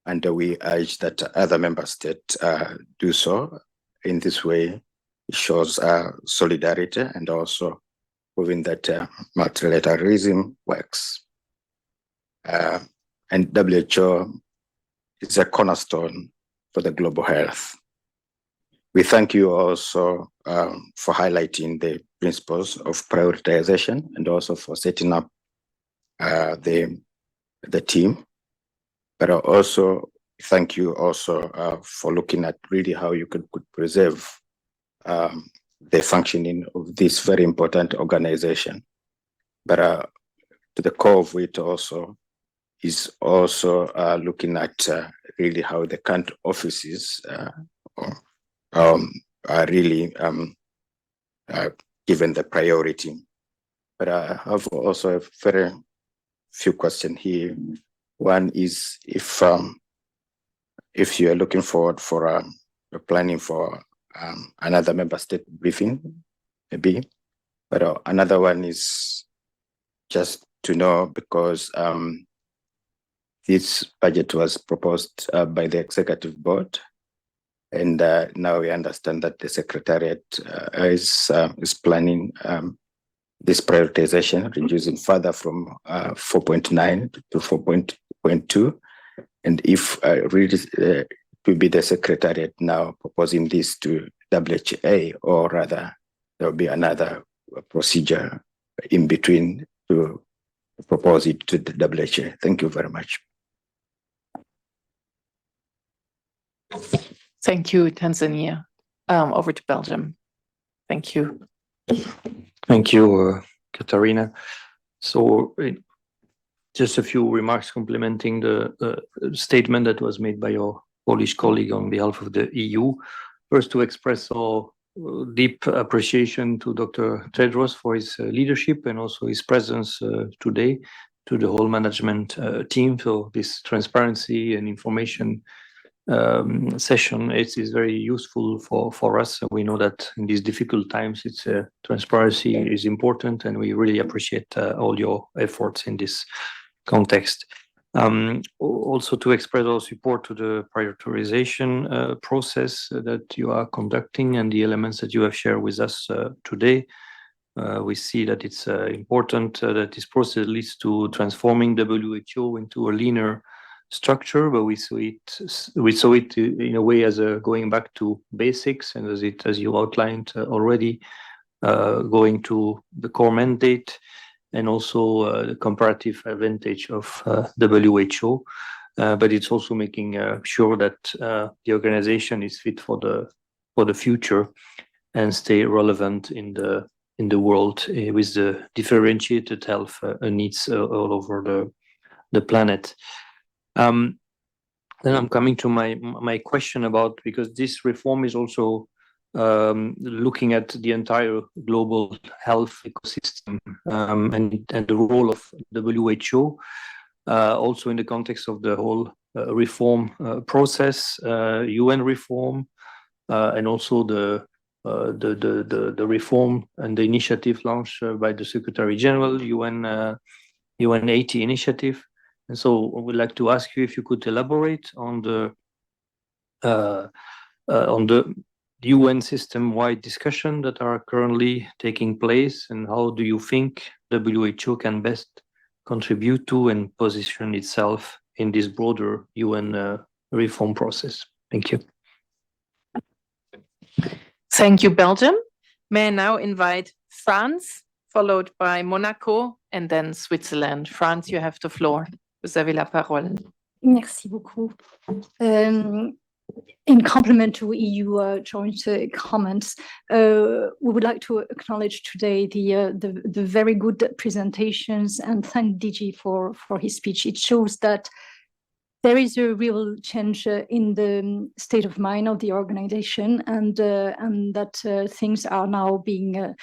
And we urge that other member states do so. In this way, it shows solidarity and also proving that multilateralism works. And WHO is a cornerstone for the global health. We thank you also for highlighting the principles of prioritization and also for setting up the team. But also thank you also for looking at really how you could preserve the functioning of this very important organization. But to the core of it also is also looking at really how the country offices are really given the priority. But I have also a very few questions here. One is if you are looking forward for planning for another member state briefing, maybe. But another one is just to know because this budget was proposed by the executive board, and now we understand that the secretariat is planning this prioritization, reducing further from 4.9 to 4.2. And if really it will be the secretariat now proposing this to WHA, or rather there will be another procedure in between to propose it to the WHO. Thank you very much. Thank you, Tanzania. Over to Belgium. Thank you. Thank you, Katharina. So just a few remarks complementing the statement that was made by your Polish colleague on behalf of the EU. First, to express our deep appreciation to Dr. Tedros for his leadership and also his presence today, to the whole management team. So this transparency and information session is very useful for us. We know that in these difficult times, transparency is important, and we really appreciate all your efforts in this context. Also to express our support to the prioritization process that you are conducting and the elements that you have shared with us today. We see that it's important that this process leads to transforming WHO into a leaner structure, but we saw it in a way as going back to basics, and as you outlined already, going to the core mandate and also the comparative advantage of WHO. But it's also making sure that the organization is fit for the future and stay relevant in the world with the differentiated health needs all over the planet. Then I'm coming to my question about, because this reform is also looking at the entire global health ecosystem and the role of WHO, also in the context of the whole reform process, UN reform, and also the reform and the initiative launched by the Secretary General, UN 80 initiative. And so I would like to ask you if you could elaborate on the UN system-wide discussion that are currently taking place, and how do you think WHO can best contribute to and position itself in this broader UN reform process? Thank you. Thank you, Belgium. May I now invite Franz followed by Monaco, and then Switzerland. France, you have the floor. Vous avez la parole. Merci beaucoup. In complement to EU joint comments, we would like to acknowledge today the very good presentations and thank DG for his speech. It shows that there is a real change in the state of mind of the organization, and that things are now being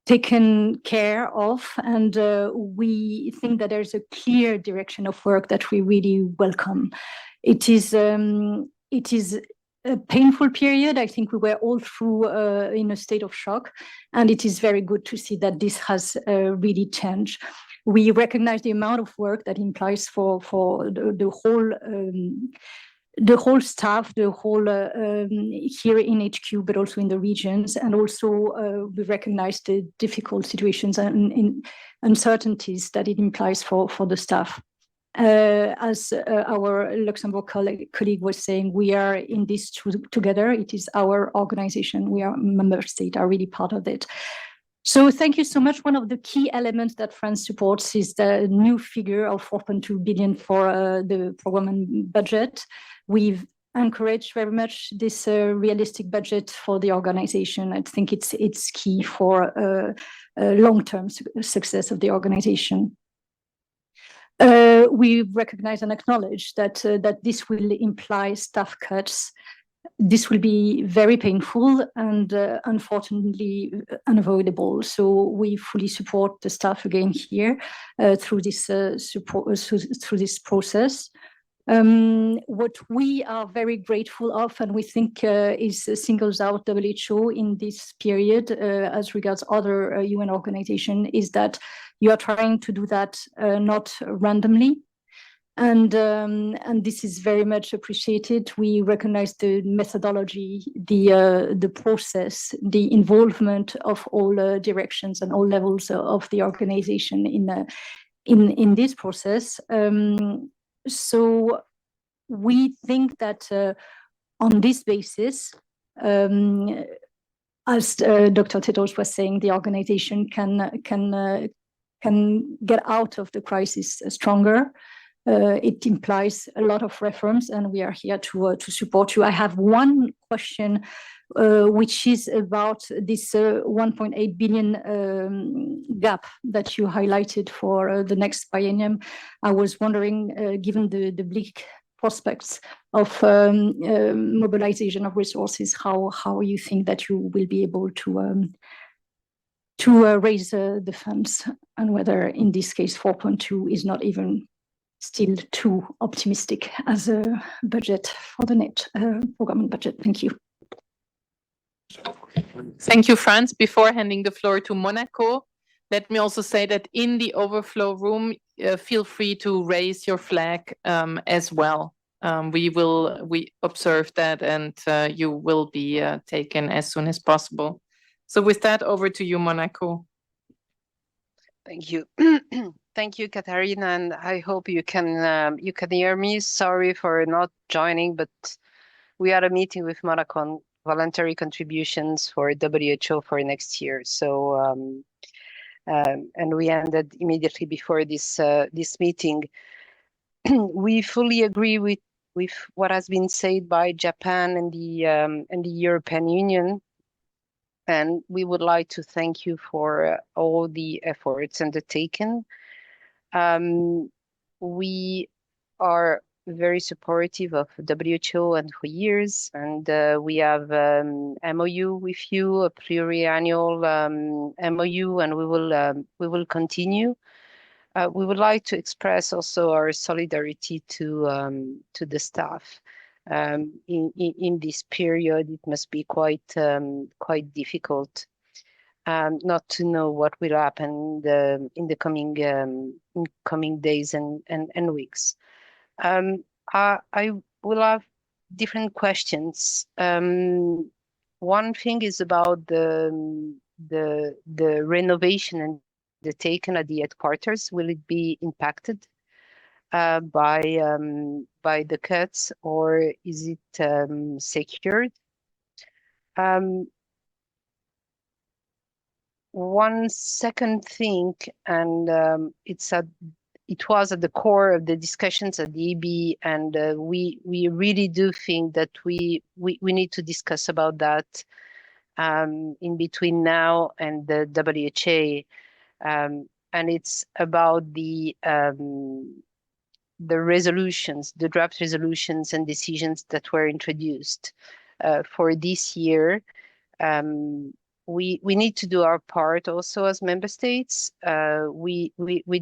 taken care of, and we think that there's a clear direction of work that we really welcome. It is a painful period. I think we were all through in a state of shock, and it is very good to see that this has really changed. We recognize the amount of work that implies for the whole staff, the whole here in HQ, but also in the regions, and also we recognize the difficult situations and uncertainties that it implies for the staff. As our Luxembourg colleague was saying, we are in this together. It is our organization. We are member state, are really part of it. So thank you so much. One of the key elements that France supports is the new figure of 4.2 billion for the program and budget. We've encouraged very much this realistic budget for the organization. I think it's key for long-term success of the organization. We recognize and acknowledge that this will imply staff cuts. This will be very painful and unfortunately unavoidable. So we fully support the staff again here through this through this process. What we are very grateful of, and we think is singles out WHO in this period as regards other UN organization, is that you are trying to do that not randomly. And this is very much appreciated. We recognize the methodology, the process, the involvement of all directions and all levels of the organization in this process. So we think that on this basis, as Dr. Tedros was saying, the organization can get out of the crisis stronger. It implies a lot of reforms, and we are here to support you. I have one question, which is about this 1.8 billion gap that you highlighted for the next biennium. I was wondering, given the bleak prospects of mobilization of resources, how you think that you will be able to raise the funds, and whether in this case 4.2 is not even still too optimistic as a budget for the net program budget. Thank you. Thank you, Franz. Before handing the floor to Monaco, let me also say that in the overflow room, feel free to raise your flag as well. We observe that, and you will be taken as soon as possible. So with that, over to you, Monaco. Thank you. Thank you, Katharina, and I hope you can hear me. Sorry for not joining, but we had a meeting with Monaco on voluntary contributions for WHO for next year. So and we ended immediately before this meeting. We fully agree with what has been said by Japan and the European Union. And we would like to thank you for all the efforts undertaken. We are very supportive of WHO and for years, and we have MOU with you, a pluriannual MOU, and we will continue. We would like to express also our solidarity to the staff. In this period, it must be quite difficult not to know what will happen in the coming days and weeks. I will have different questions. One thing is about the renovation and the taken at the headquarters. Will it be impacted by the cuts, or is it secured? one second thing, and it was at the core of the discussions at the EB, and we really do think that we need to discuss about that in between now and the WHA, and it's about the resolutions, the draft resolutions and decisions that were introduced for this year. We need to do our part also as member states. We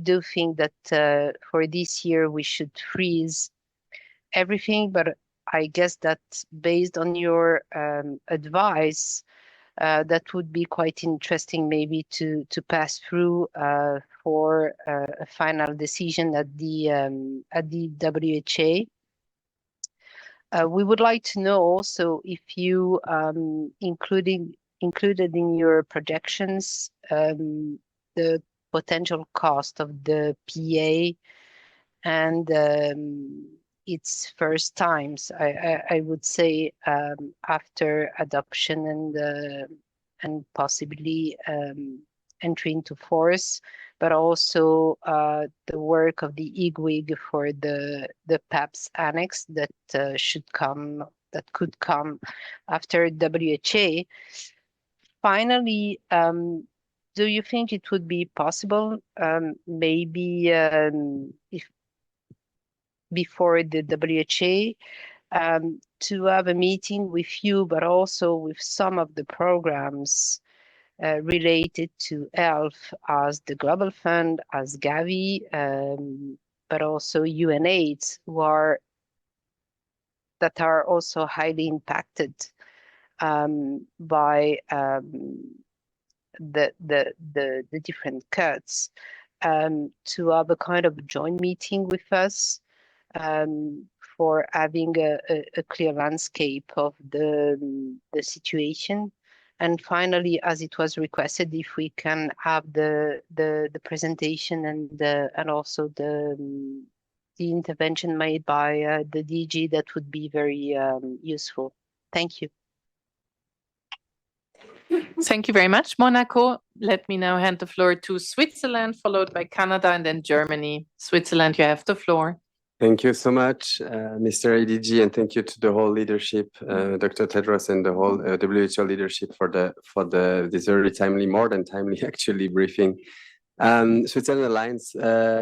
do think that for this year we should freeze everything, but I guess that based on your advice, that would be quite interesting maybe to pass through for a final decision at the WHA. We would like to know also if you included in your projections the potential cost of the PA and its first times, I would say, after adoption and possibly entry into force, but also the work of the IGWIG for the PAPS annex that could come after WHA. Finally, do you think it would be possible, maybe if before the WHA, to have a meeting with you, but also with some of the programs related to ELF, as the Global Fund, as Gavi, but also UNAIDS, that are also highly impacted by the different cuts, to have a kind of joint meeting with us for having a clear landscape of the situation. And finally, as it was requested, if we can have the presentation and also the intervention made by the DG, that would be very useful. Thank you. Thank you very much, Monaco. Let me now hand the floor to Switzerland, followed by Canada and then Germany. Switzerland, you have the floor. Thank you so much, Mr. ADG, and thank you to the whole leadership, Dr. Tedros, and the whole WHO leadership for this very timely, more than timely actually, briefing. Switzerland aligns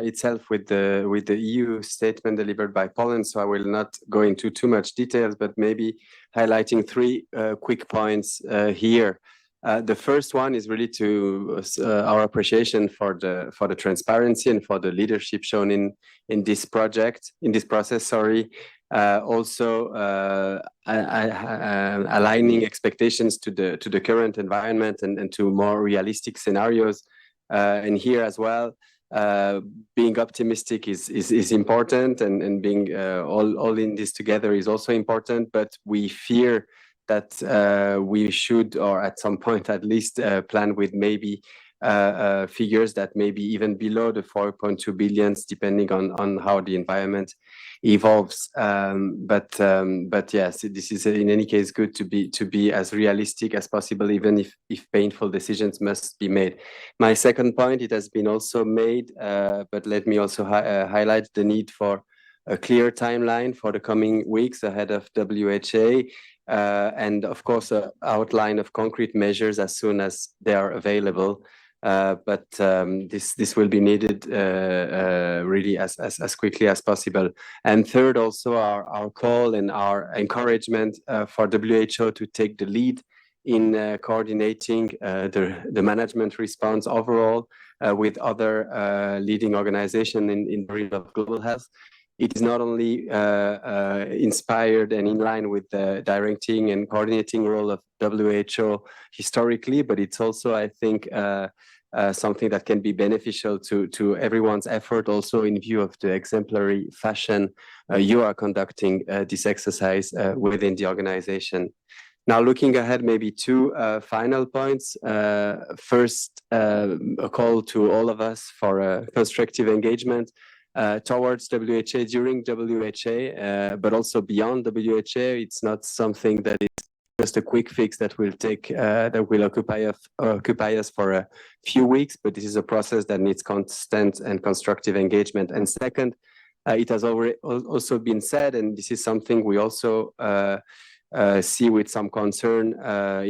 itself with the EU statement delivered by Poland, so I will not go into too much details, but maybe highlighting three quick points here. The first one is really to our appreciation for the transparency and for the leadership shown in this process. Also aligning expectations to the current environment and to more realistic scenarios. And here as well, being optimistic is important, and being all in this together is also important. But we fear that we should, or at some point at least, plan with maybe figures that may be even below the 4.2 billions, depending on how the environment evolves. But yes, this is in any case good to be as realistic as possible, even if painful decisions must be made. My second point, it has been also made, but let me also highlight the need for a clear timeline for the coming weeks ahead of WHA. And of course, an outline of concrete measures as soon as they are available. But this will be needed really as quickly as possible. And third, also our call and our encouragement for WHO to take the lead in coordinating the management response overall with other leading organizations in the area of global health. It is not only inspired and in line with the directing and coordinating role of WHO historically, but it's also, I think, something that can be beneficial to everyone's effort, also in view of the exemplary fashion you are conducting this exercise within the organization. Now, looking ahead, maybe two final points. First, a call to all of us for a constructive engagement towards WHA during WHA, but also beyond WHA. It's not something that is just a quick fix that will take that will occupy us for a few weeks, but this is a process that needs constant and constructive engagement. And second, it has already also been said, and this is something we also see with some concern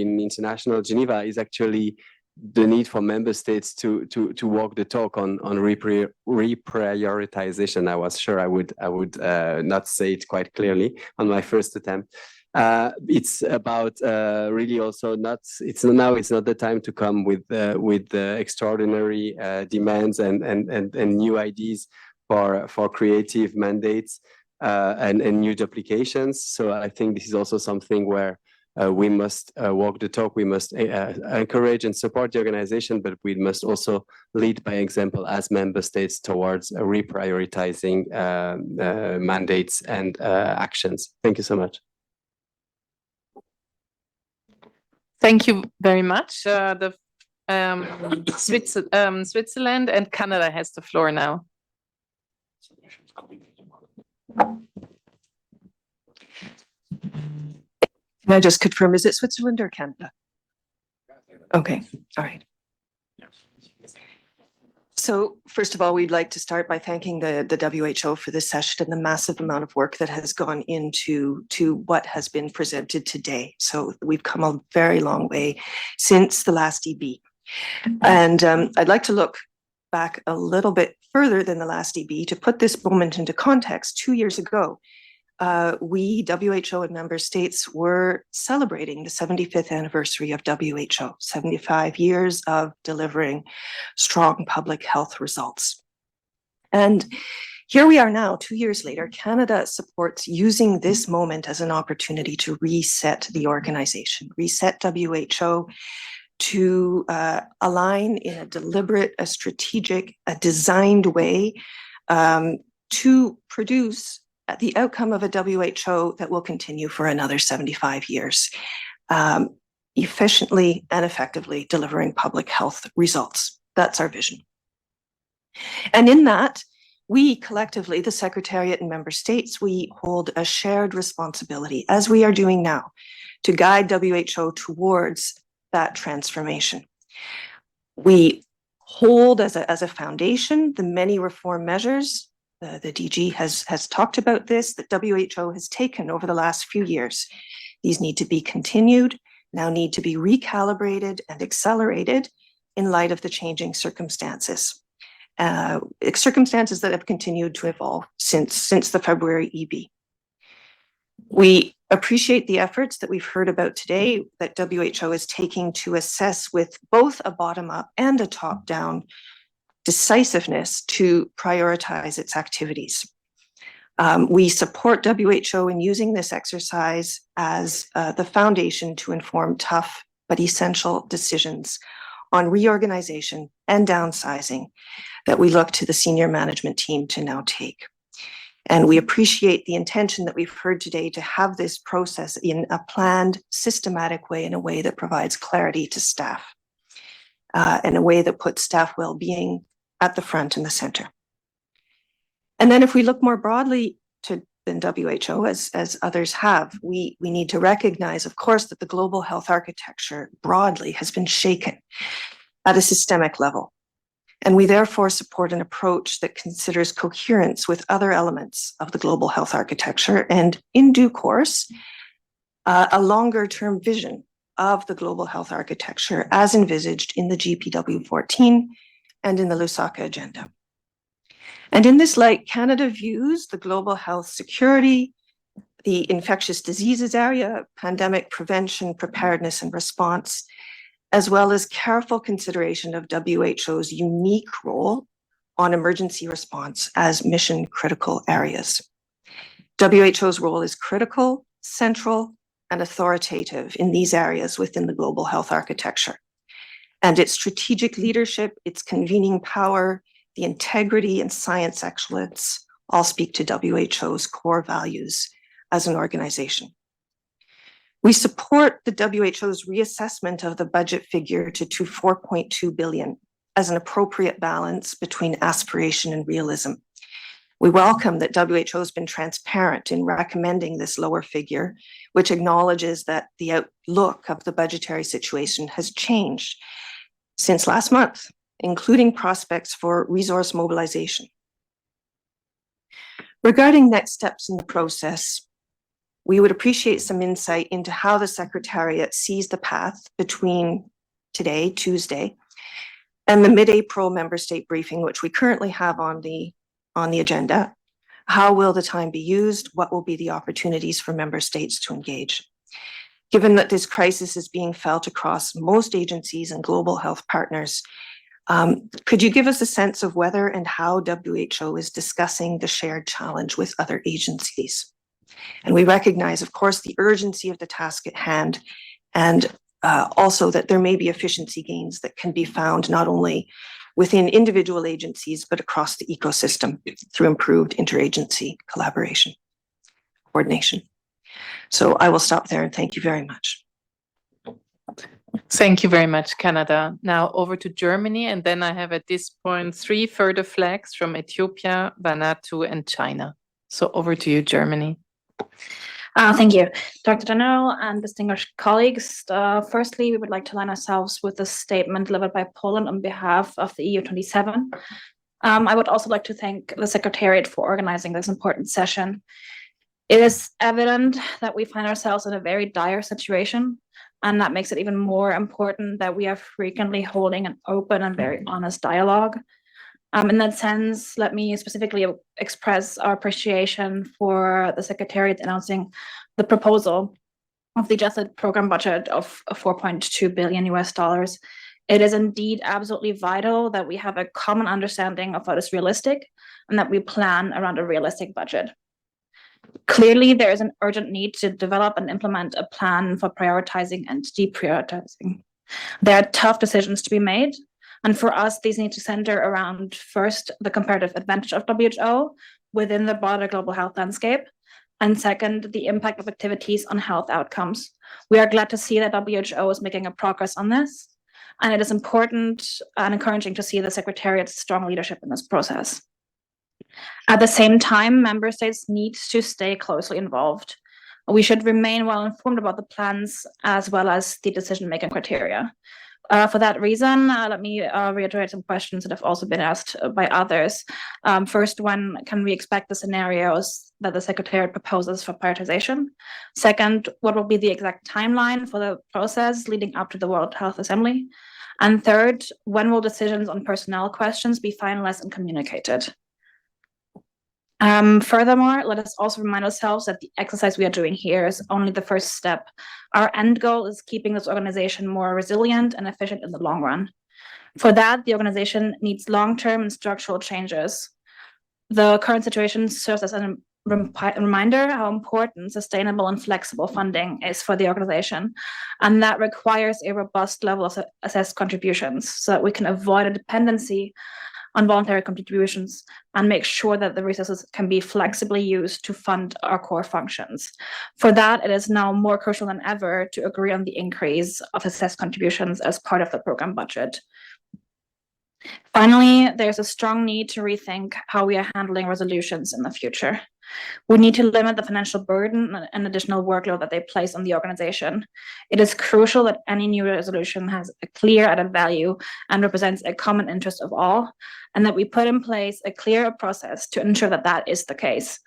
in international Geneva, is actually the need for member states to walk the talk on reprioritization. I was sure I would not say it quite clearly on my first attempt. It's about really also it's not the time to come with extraordinary demands and new ideas for creative mandates and new duplications. So I think this is also something where we must walk the talk. We must encourage and support the organization, but we must also lead by example as member states towards reprioritizing mandates and actions. Thank you so much. Thank you very much. Switzerland and Canada has the floor now. Can I just confirm, is it Switzerland or Canada? Okay, all right. So first of all, we'd like to start by thanking the WHO for this session and the massive amount of work that has gone into what has been presented today. So we've come a very long way since the last EB. And I'd like to look back a little bit further than the last EB to put this moment into context. 2 years ago, we, WHO and member states, were celebrating the 75th anniversary of WHO, 75 years of delivering strong public health results. And here we are now, 2 years later. Canada supports using this moment as an opportunity to reset the organization, reset WHO, to align in a deliberate, a strategic, a designed way to produce the outcome of a WHO that will continue for another 75 years, efficiently and effectively delivering public health results. That's our vision. And in that, we collectively, the Secretariat and member states, we hold a shared responsibility, as we are doing now, to guide WHO towards that transformation. We hold as a foundation the many reform measures. The DG has talked about this, that WHO has taken over the last few years. These need to be continued, now need to be recalibrated and accelerated in light of the changing circumstances. Circumstances that have continued to evolve since the February EB. We appreciate the efforts that we've heard about today that WHO is taking to assess with both a bottom-up and a top-down decisiveness to prioritize its activities. We support WHO in using this exercise as the foundation to inform tough but essential decisions on reorganization and downsizing that we look to the senior management team to now take. And we appreciate the intention that we've heard today to have this process in a planned, systematic way, in a way that provides clarity to staff, in a way that puts staff well-being at the front and the center. And then if we look more broadly than WHO, as others have, we need to recognize, of course, that the global health architecture broadly has been shaken at a systemic level. And we therefore support an approach that considers coherence with other elements of the global health architecture and, in due course, a longer-term vision of the global health architecture as envisaged in the GPW14 and in the Lusaka Agenda. And in this light, Canada views the global health security, the infectious diseases area, pandemic prevention, preparedness and response, as well as careful consideration of WHO's unique role on emergency response as mission critical areas. WHO's role is critical, central, and authoritative in these areas within the global health architecture. And its strategic leadership, its convening power, the integrity and science excellence all speak to WHO's core values as an organization. We support the WHO's reassessment of the budget figure to 4.2 billion as an appropriate balance between aspiration and realism. We welcome that WHO has been transparent in recommending this lower figure, which acknowledges that the outlook of the budgetary situation has changed since last month, including prospects for resource mobilization. Regarding next steps in the process, we would appreciate some insight into how the Secretariat sees the path between today, Tuesday, and the mid-April member state briefing, which we currently have on the agenda. How will the time be used? What will be the opportunities for member states to engage? Given that this crisis is being felt across most agencies and global health partners, could you give us a sense of whether and how WHO is discussing the shared challenge with other agencies? And we recognize, of course, the urgency of the task at hand, and also that there may be efficiency gains that can be found not only within individual agencies, but across the ecosystem through improved interagency collaboration, coordination. So I will stop there and thank you very much. Thank you very much, Canada. Now over to Germany, and then I have at this point 3 further flags from Ethiopia, Vanuatu, and China. So over to you, Germany. Thank you, Dr. General and distinguished colleagues. Firstly, we would like to align ourselves with the statement delivered by Poland on behalf of the EU27. I would also like to thank the Secretariat for organizing this important session. It is evident that we find ourselves in a very dire situation, and that makes it even more important that we are frequently holding an open and very honest dialogue. In that sense, let me specifically express our appreciation for the Secretariat announcing the proposal of the adjusted program budget of $4.2 billion. It is indeed absolutely vital that we have a common understanding of what is realistic and that we plan around a realistic budget. Clearly, there is an urgent need to develop and implement a plan for prioritizing and deprioritizing. There are tough decisions to be made. And for us, these need to center around, first, the comparative advantage of WHO within the broader global health landscape, and second, the impact of activities on health outcomes. We are glad to see that WHO is making a progress on this, and it is important and encouraging to see the Secretariat's strong leadership in this process. At the same time, member states need to stay closely involved. We should remain well informed about the plans as well as the decision-making criteria. For that reason, let me reiterate some questions that have also been asked by others. First, when can we expect the scenarios that the Secretariat proposes for prioritization? Second, what will be the exact timeline for the process leading up to the World Health Assembly? And third, when will decisions on personnel questions be finalized and communicated? Furthermore, let us also remind ourselves that the exercise we are doing here is only the first step. Our end goal is keeping this organization more resilient and efficient in the long run. For that, the organization needs long-term and structural changes. The current situation serves as a reminder how important sustainable and flexible funding is for the organization, and that requires a robust level of assessed contributions so that we can avoid a dependency on voluntary contributions and make sure that the resources can be flexibly used to fund our core functions. For that, it is now more crucial than ever to agree on the increase of assessed contributions as part of the program budget. Finally, there's a strong need to rethink how we are handling resolutions in the future. We need to limit the financial burden and additional workload that they place on the organization. It is crucial that any new resolution has a clear added value and represents a common interest of all, and that we put in place a clear process to ensure that that is the case.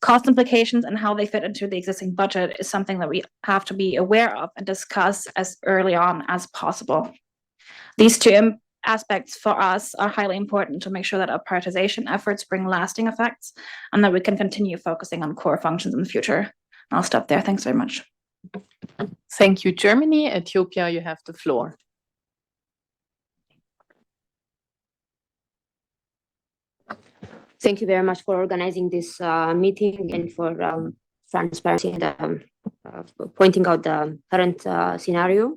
Cost implications and how they fit into the existing budget is something that we have to be aware of and discuss as early on as possible. These two aspects for us are highly important to make sure that our prioritization efforts bring lasting effects and that we can continue focusing on core functions in the future. I'll stop there. Thanks very much. Thank you, Germany. Ethiopia, you have the floor. Thank you very much for organizing this meeting and for transparency and pointing out the current scenario.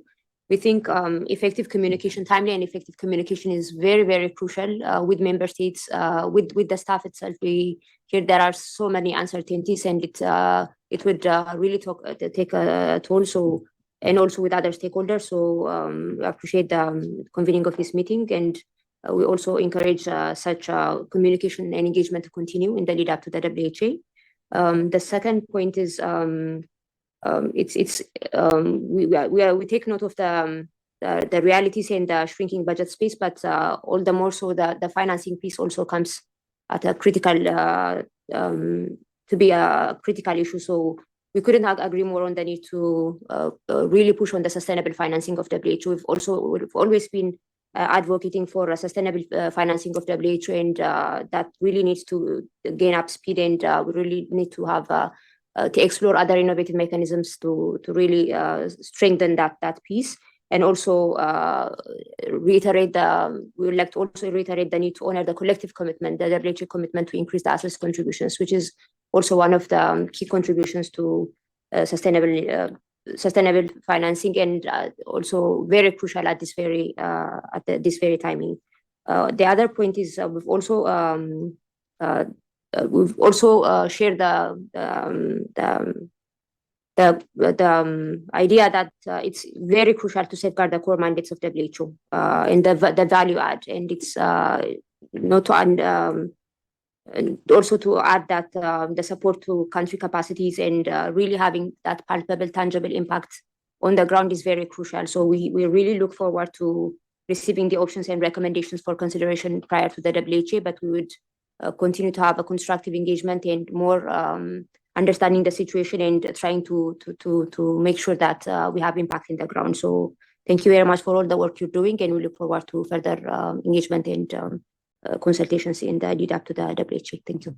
We think effective communication, timely and effective communication is very, very crucial with member states, with the staff itself. We hear there are so many uncertainties and it would really take a toll. So, and also with other stakeholders. So I appreciate the convening of this meeting, and we also encourage such communication and engagement to continue in the lead up to the WHA. The second point is we take note of the realities in the shrinking budget space, but all the more so the financing piece also comes at a critical to be a critical issue. So we couldn't agree more on the need to really push on the sustainable financing of WHO. We've always been advocating for a sustainable financing of WHO, and that really needs to gain up speed, and we really need to have to explore other innovative mechanisms to really strengthen that piece. And also we would like to also reiterate the need to honor the collective commitment, the WHO commitment to increase the assets contributions, which is also one of the key contributions to sustainable financing, and also very crucial at this very timing. The other point is we've also shared the idea that it's very crucial to safeguard the core mandates of WHO and the value add, and it's not to and also to add that the support to country capacities and really having that palpable, tangible impact on the ground is very crucial. So we really look forward to receiving the options and recommendations for consideration prior to the WHA, but we would continue to have a constructive engagement and more understanding the situation and trying to make sure that we have impact in the ground. So thank you very much for all the work you're doing, and we look forward to further engagement and consultations in the lead up to the WHA. Thank you.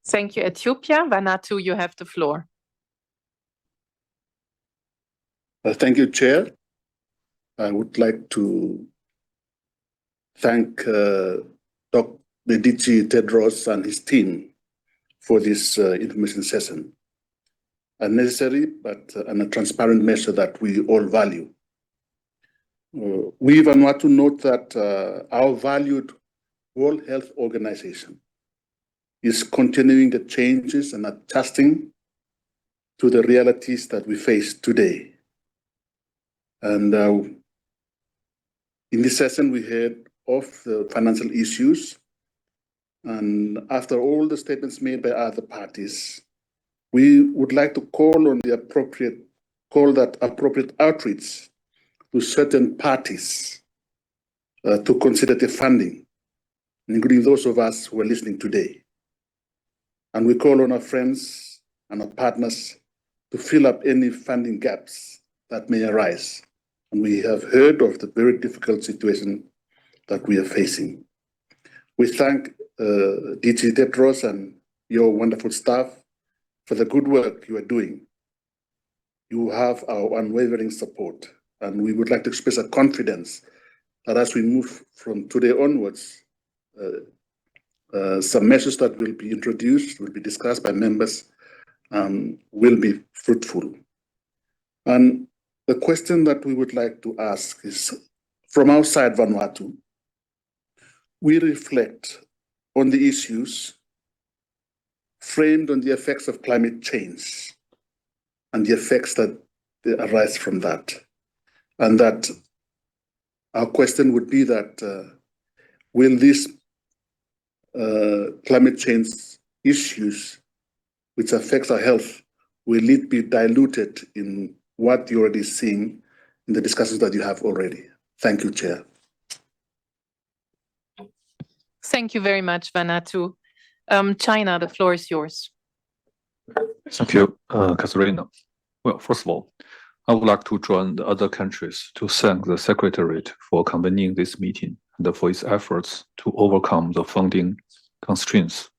Thank you, Ethiopia. Vanuatu, you have the floor. Thank you, Chair. I would like to thank the DG Tedros and his team for this information session. A necessary but a transparent measure that we all value. We Vanuatu note that our valued World Health Organization is continuing the changes and adjusting to the realities that we face today. And in this session, we heard of the financial issues. And after all the statements made by other parties, we would like to call on the appropriate outreach to certain parties to consider the funding, including those of us who are listening today. And we call on our friends and our partners to fill up any funding gaps that may arise. And we have heard of the very difficult situation that we are facing. We thank DG Tedros and your wonderful staff for the good work you are doing. You have our unwavering support, and we would like to express a confidence that as we move from today onwards, some measures that will be introduced, will be discussed by members, will be fruitful. And the question that we would like to ask is, from outside Vanuatu, we reflect on the issues framed on the effects of climate change and the effects that arise from that. And that our question would be that will these climate change issues which affects our health, will it be diluted in what you're already seeing in the discussions that you have already? Thank you, Chair. Thank you very much, Vanuatu. China, the floor is yours. Thank you, Katharina. Well, first of all, I would like to join the other countries to thank the Secretariat for convening this meeting and for its efforts to overcome the funding constraints.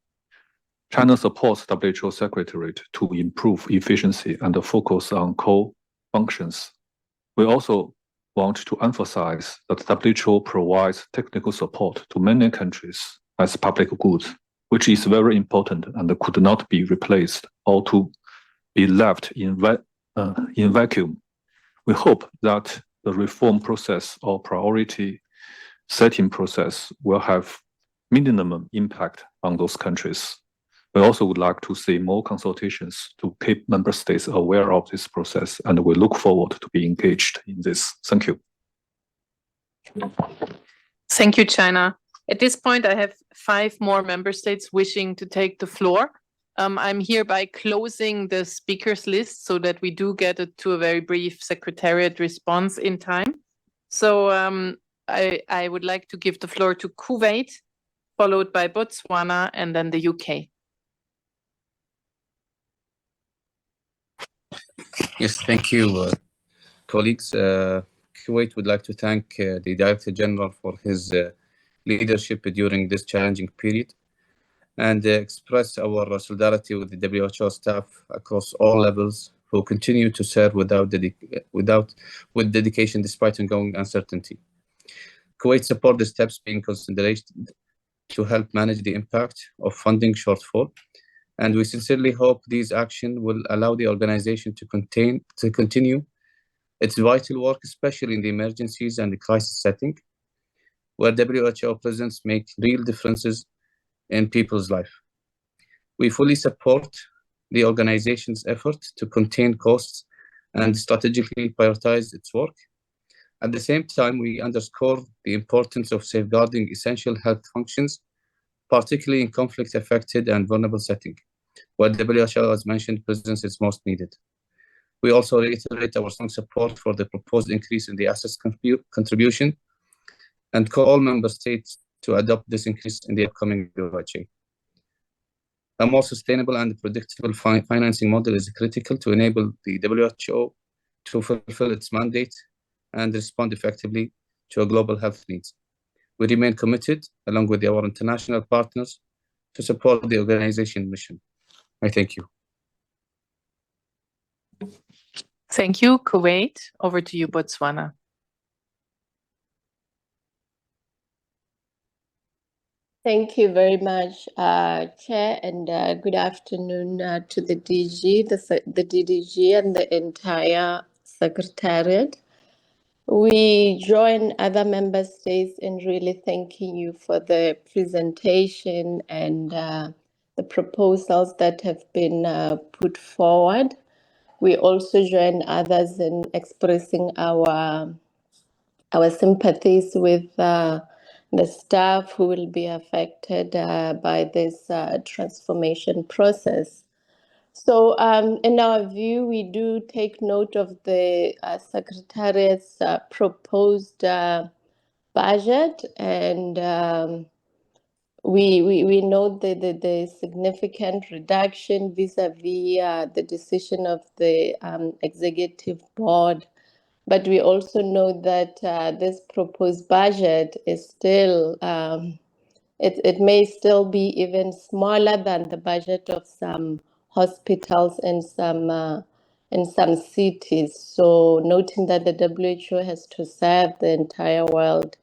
China supports WHO Secretariat to improve efficiency and focus on core functions. We also want to emphasize that WHO provides technical support to many countries as public goods, which is very important and could not be replaced or to be left in vacuum. We hope that the reform process or priority setting process will have minimum impact on those countries. We also would like to see more consultations to keep member states aware of this process, and we look forward to be engaged in this. Thank you. Thank you, China. At this point, I have 5 more member states wishing to take the floor. I'm hereby closing the speakers list so that we do get to a very brief secretariat response in time. So I would like to give the floor to Kuwait, followed by Botswana, and then the UK. Yes, thank you, colleagues. Kuwait would like to thank the Director General for his leadership during this challenging period and express our solidarity with the WHO staff across all levels who continue to serve with dedication despite ongoing uncertainty. Kuwait support the steps being considered to help manage the impact of funding shortfall, and we sincerely hope these actions will allow the organization to continue its vital work, especially in the emergencies and the crisis setting, where WHO presence makes real differences in people's life. We fully support the organization's effort to contain costs and strategically prioritize its work. At the same time, we underscore the importance of safeguarding essential health functions, particularly in conflict-affected and vulnerable settings, where WHO, as mentioned, presence is most needed. We also reiterate our strong support for the proposed increase in the assets contribution and call all member states to adopt this increase in the upcoming budget. A more sustainable and predictable financing model is critical to enable the WHO to fulfill its mandate and respond effectively to global health needs. We remain committed, along with our international partners, to support the organization mission. I thank you. Thank you, Kuwait. Over to you, Botswana. Thank you very much, Chair, and good afternoon to the DG, the DDG, and the entire Secretariat. We join other member states in really thanking you for the presentation and the proposals that have been put forward. We also join others in expressing our sympathies with the staff who will be affected by this transformation process. So in our view, we do take note of the Secretariat's proposed budget, and we note the significant reduction vis-a-vis the decision of the Executive Board. But we also know that this proposed budget is still, it may still be even smaller than the budget of some hospitals in some cities. So noting that the WHO has to serve the entire world,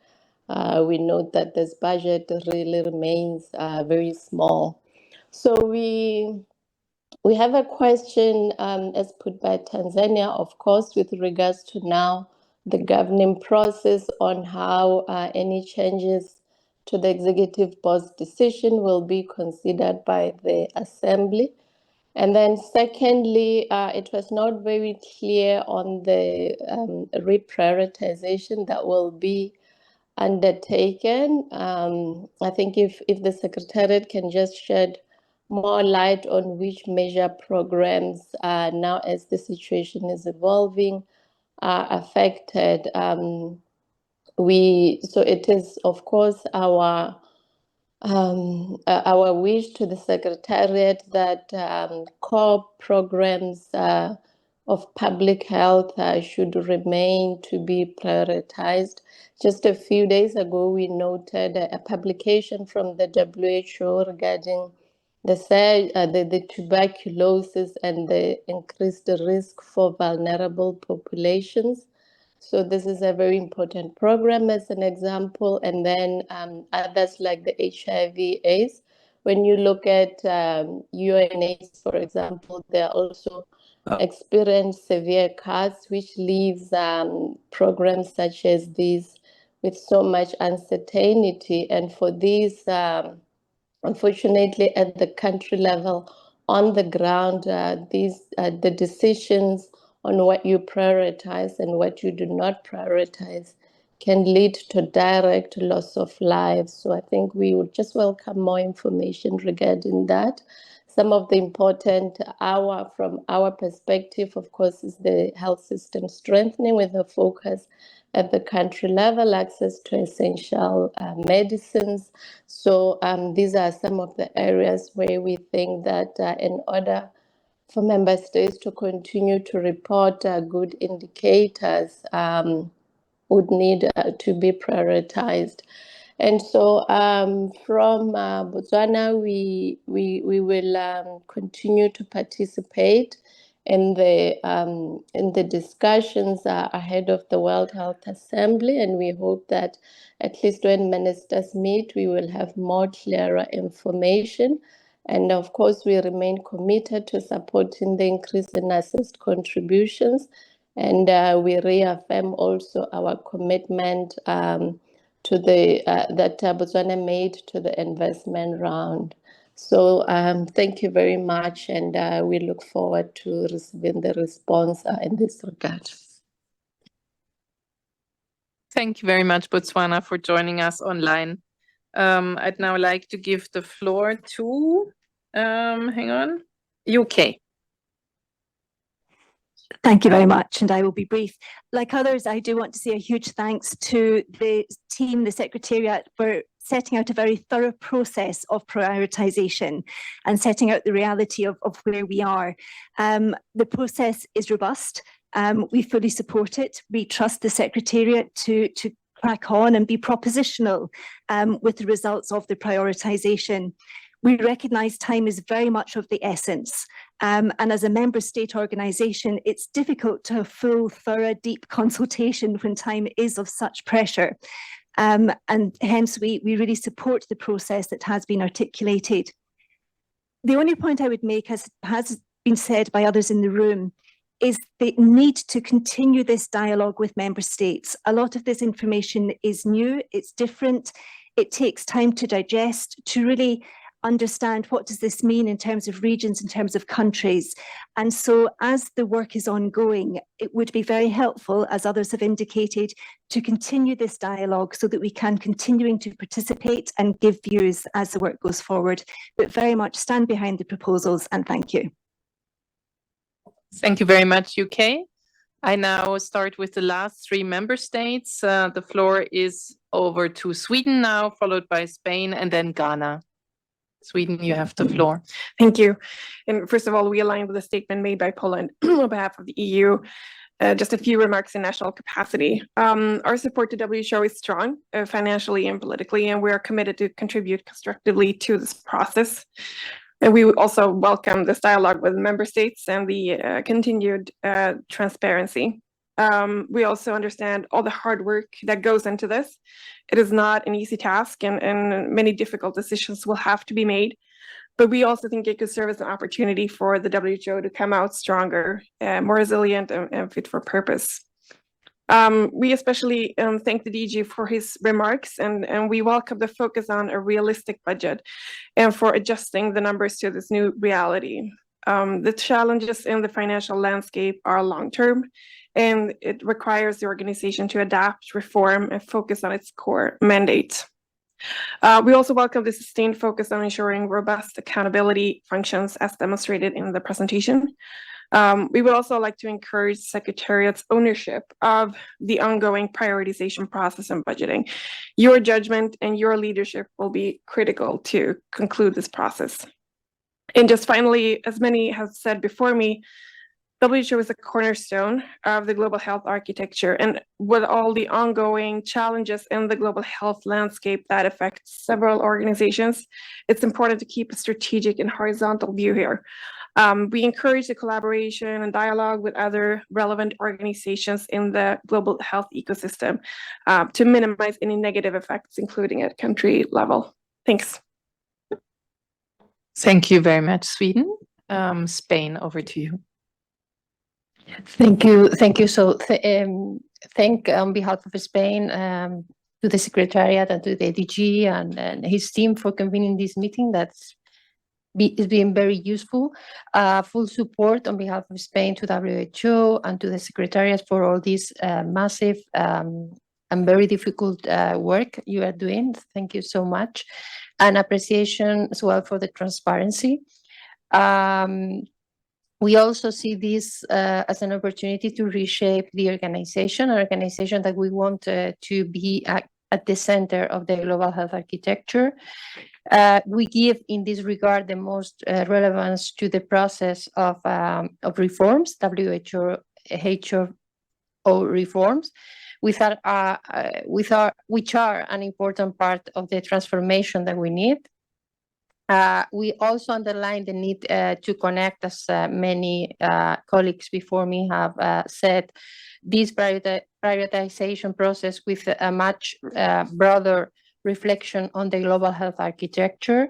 we note that this budget really remains very small. So we have a question as put by Tanzania, of course, with regards to now the governing process on how any changes to the Executive Board's decision will be considered by the Assembly. And then secondly, it was not very clear on the reprioritization that will be undertaken. I think if the Secretariat can just shed more light on which major programs now, as the situation is evolving, are affected. So it is, of course, our wish to the Secretariat that core programs of public health should remain to be prioritized. Just a few days ago, we noted a publication from the WHO regarding the tuberculosis and the increased risk for vulnerable populations. So this is a very important program as an example. And then others like the HIV/AIDS. When you look at UNAIDS, for example, they are also experience severe cuts, which leaves programs such as these with so much uncertainty. And for these, unfortunately, at the country level, on the ground, the decisions on what you prioritize and what you do not prioritize can lead to direct loss of lives. So I think we would just welcome more information regarding that. Some of the important from our perspective, of course, is the health system strengthening with a focus at the country level, access to essential medicines. So these are some of the areas where we think that in order for member states to continue to report good indicators, would need to be prioritized. And so from Botswana, we will continue to participate in the discussions ahead of the World Health Assembly, and we hope that at least when ministers meet, we will have more clearer information. And of course, we remain committed to supporting the increase in assist contributions. And we reaffirm also our commitment to the that Botswana made to the investment round. So thank you very much, and we look forward to receiving the response in this regard. Thank you very much, Botswana, for joining us online. I'd now like to give the floor to, UK. Thank you very much, and I will be brief. Like others, I do want to say a huge thanks to the team, the Secretariat, for setting out a very thorough process of prioritisation and setting out the reality of where we are. The process is robust. We fully support it. We trust the Secretariat to crack on and be propositional with the results of the prioritisation. We recognise time is very much of the essence. And as a member state organisation, it's difficult to have full, thorough, deep consultation when time is of such pressure. And hence we really support the process that has been articulated. The only point I would make, has been said by others in the room, is the need to continue this dialogue with member states. A lot of this information is new, it's different, it takes time to digest, to really understand what does this mean in terms of regions, in terms of countries. And so as the work is ongoing, it would be very helpful, as others have indicated, to continue this dialogue so that we can continuing to participate and give views as the work goes forward, but very much stand behind the proposals, and thank you. Thank you very much, UK. I now start with the last three member states. The floor is over to Sweden now, followed by Spain and then Ghana. Sweden, you have the floor. Thank you. And first of all, we align with the statement made by Poland on behalf of the EU. Just a few remarks in national capacity. Our support to WHO is strong, financially and politically, and we are committed to contribute constructively to this process. And we also welcome this dialogue with member states and the continued transparency. We also understand all the hard work that goes into this. It is not an easy task, and many difficult decisions will have to be made. But we also think it could serve as an opportunity for the WHO to come out stronger, more resilient and fit for purpose. We especially thank the DG for his remarks, and we welcome the focus on a realistic budget and for adjusting the numbers to this new reality. The challenges in the financial landscape are long-term, and it requires the organization to adapt, reform, and focus on its core mandate. We also welcome the sustained focus on ensuring robust accountability functions as demonstrated in the presentation. We would also like to encourage Secretariat's ownership of the ongoing prioritization process and budgeting. Your judgment and your leadership will be critical to conclude this process. And just finally, as many have said before me, WHO is a cornerstone of the global health architecture, and with all the ongoing challenges in the global health landscape that affect several organizations, it's important to keep a strategic and horizontal view here. We encourage the collaboration and dialogue with other relevant organizations in the global health ecosystem to minimize any negative effects, including at country level. Thanks. Thank you very much, Sweden. Spain, over to you. Thank you. Thank you. So thank on behalf of Spain to the Secretariat and to the DG and his team for convening this meeting. It's been very useful. Full support on behalf of Spain to WHO and to the Secretariat for all these massive and very difficult work you are doing. Thank you so much. And appreciation as well for the transparency. We also see this as an opportunity to reshape the organization, an organization that we want to be at the center of the global health architecture. We give in this regard the most relevance to the process of reforms, WHO reforms, which are an important part of the transformation that we need. We also underline the need to connect, as many colleagues before me have said, this prioritization process with a much broader reflection on the global health architecture,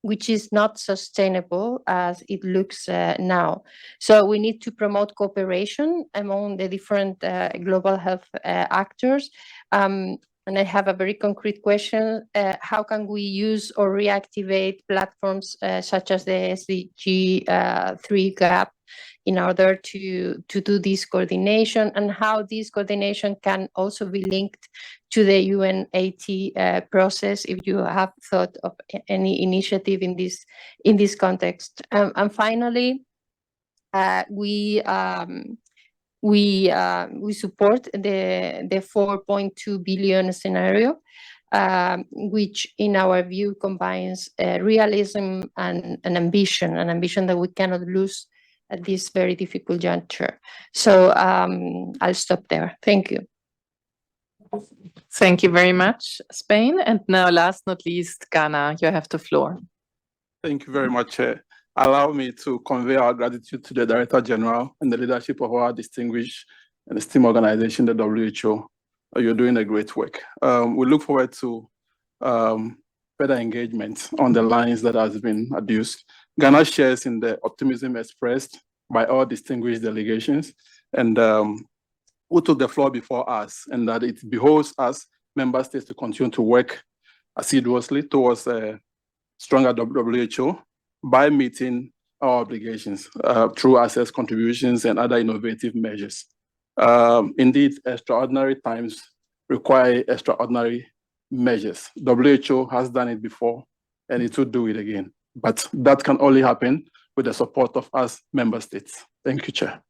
which is not sustainable as it looks now. So we need to promote cooperation among the different global health actors. And I have a very concrete question. How can we use or reactivate platforms such as the SDG 3 GAP in order to do this coordination, and how this coordination can also be linked to the UNAT process, if you have thought of any initiative in this context. And finally, we support the 4.2 billion scenario, which in our view combines realism and an ambition that we cannot lose at this very difficult juncture. So I'll stop there. Thank you. Thank you very much, Spain. And now, last not least, Ghana, you have the floor. Thank you very much, Chair. Allow me to convey our gratitude to the Director General and the leadership of our distinguished and esteemed organization, the WHO. You're doing a great work. We look forward to further engagement on the lines that has been adduced. Ghana shares in the optimism expressed by all distinguished delegations and who took the floor before us, and that it behoves us, member states, to continue to work assiduously towards a stronger WHO by meeting our obligations through access contributions and other innovative measures. Indeed, extraordinary times require extraordinary measures. WHO has done it before, and it will do it again. But that can only happen with the support of us member states. Thank you, Chair.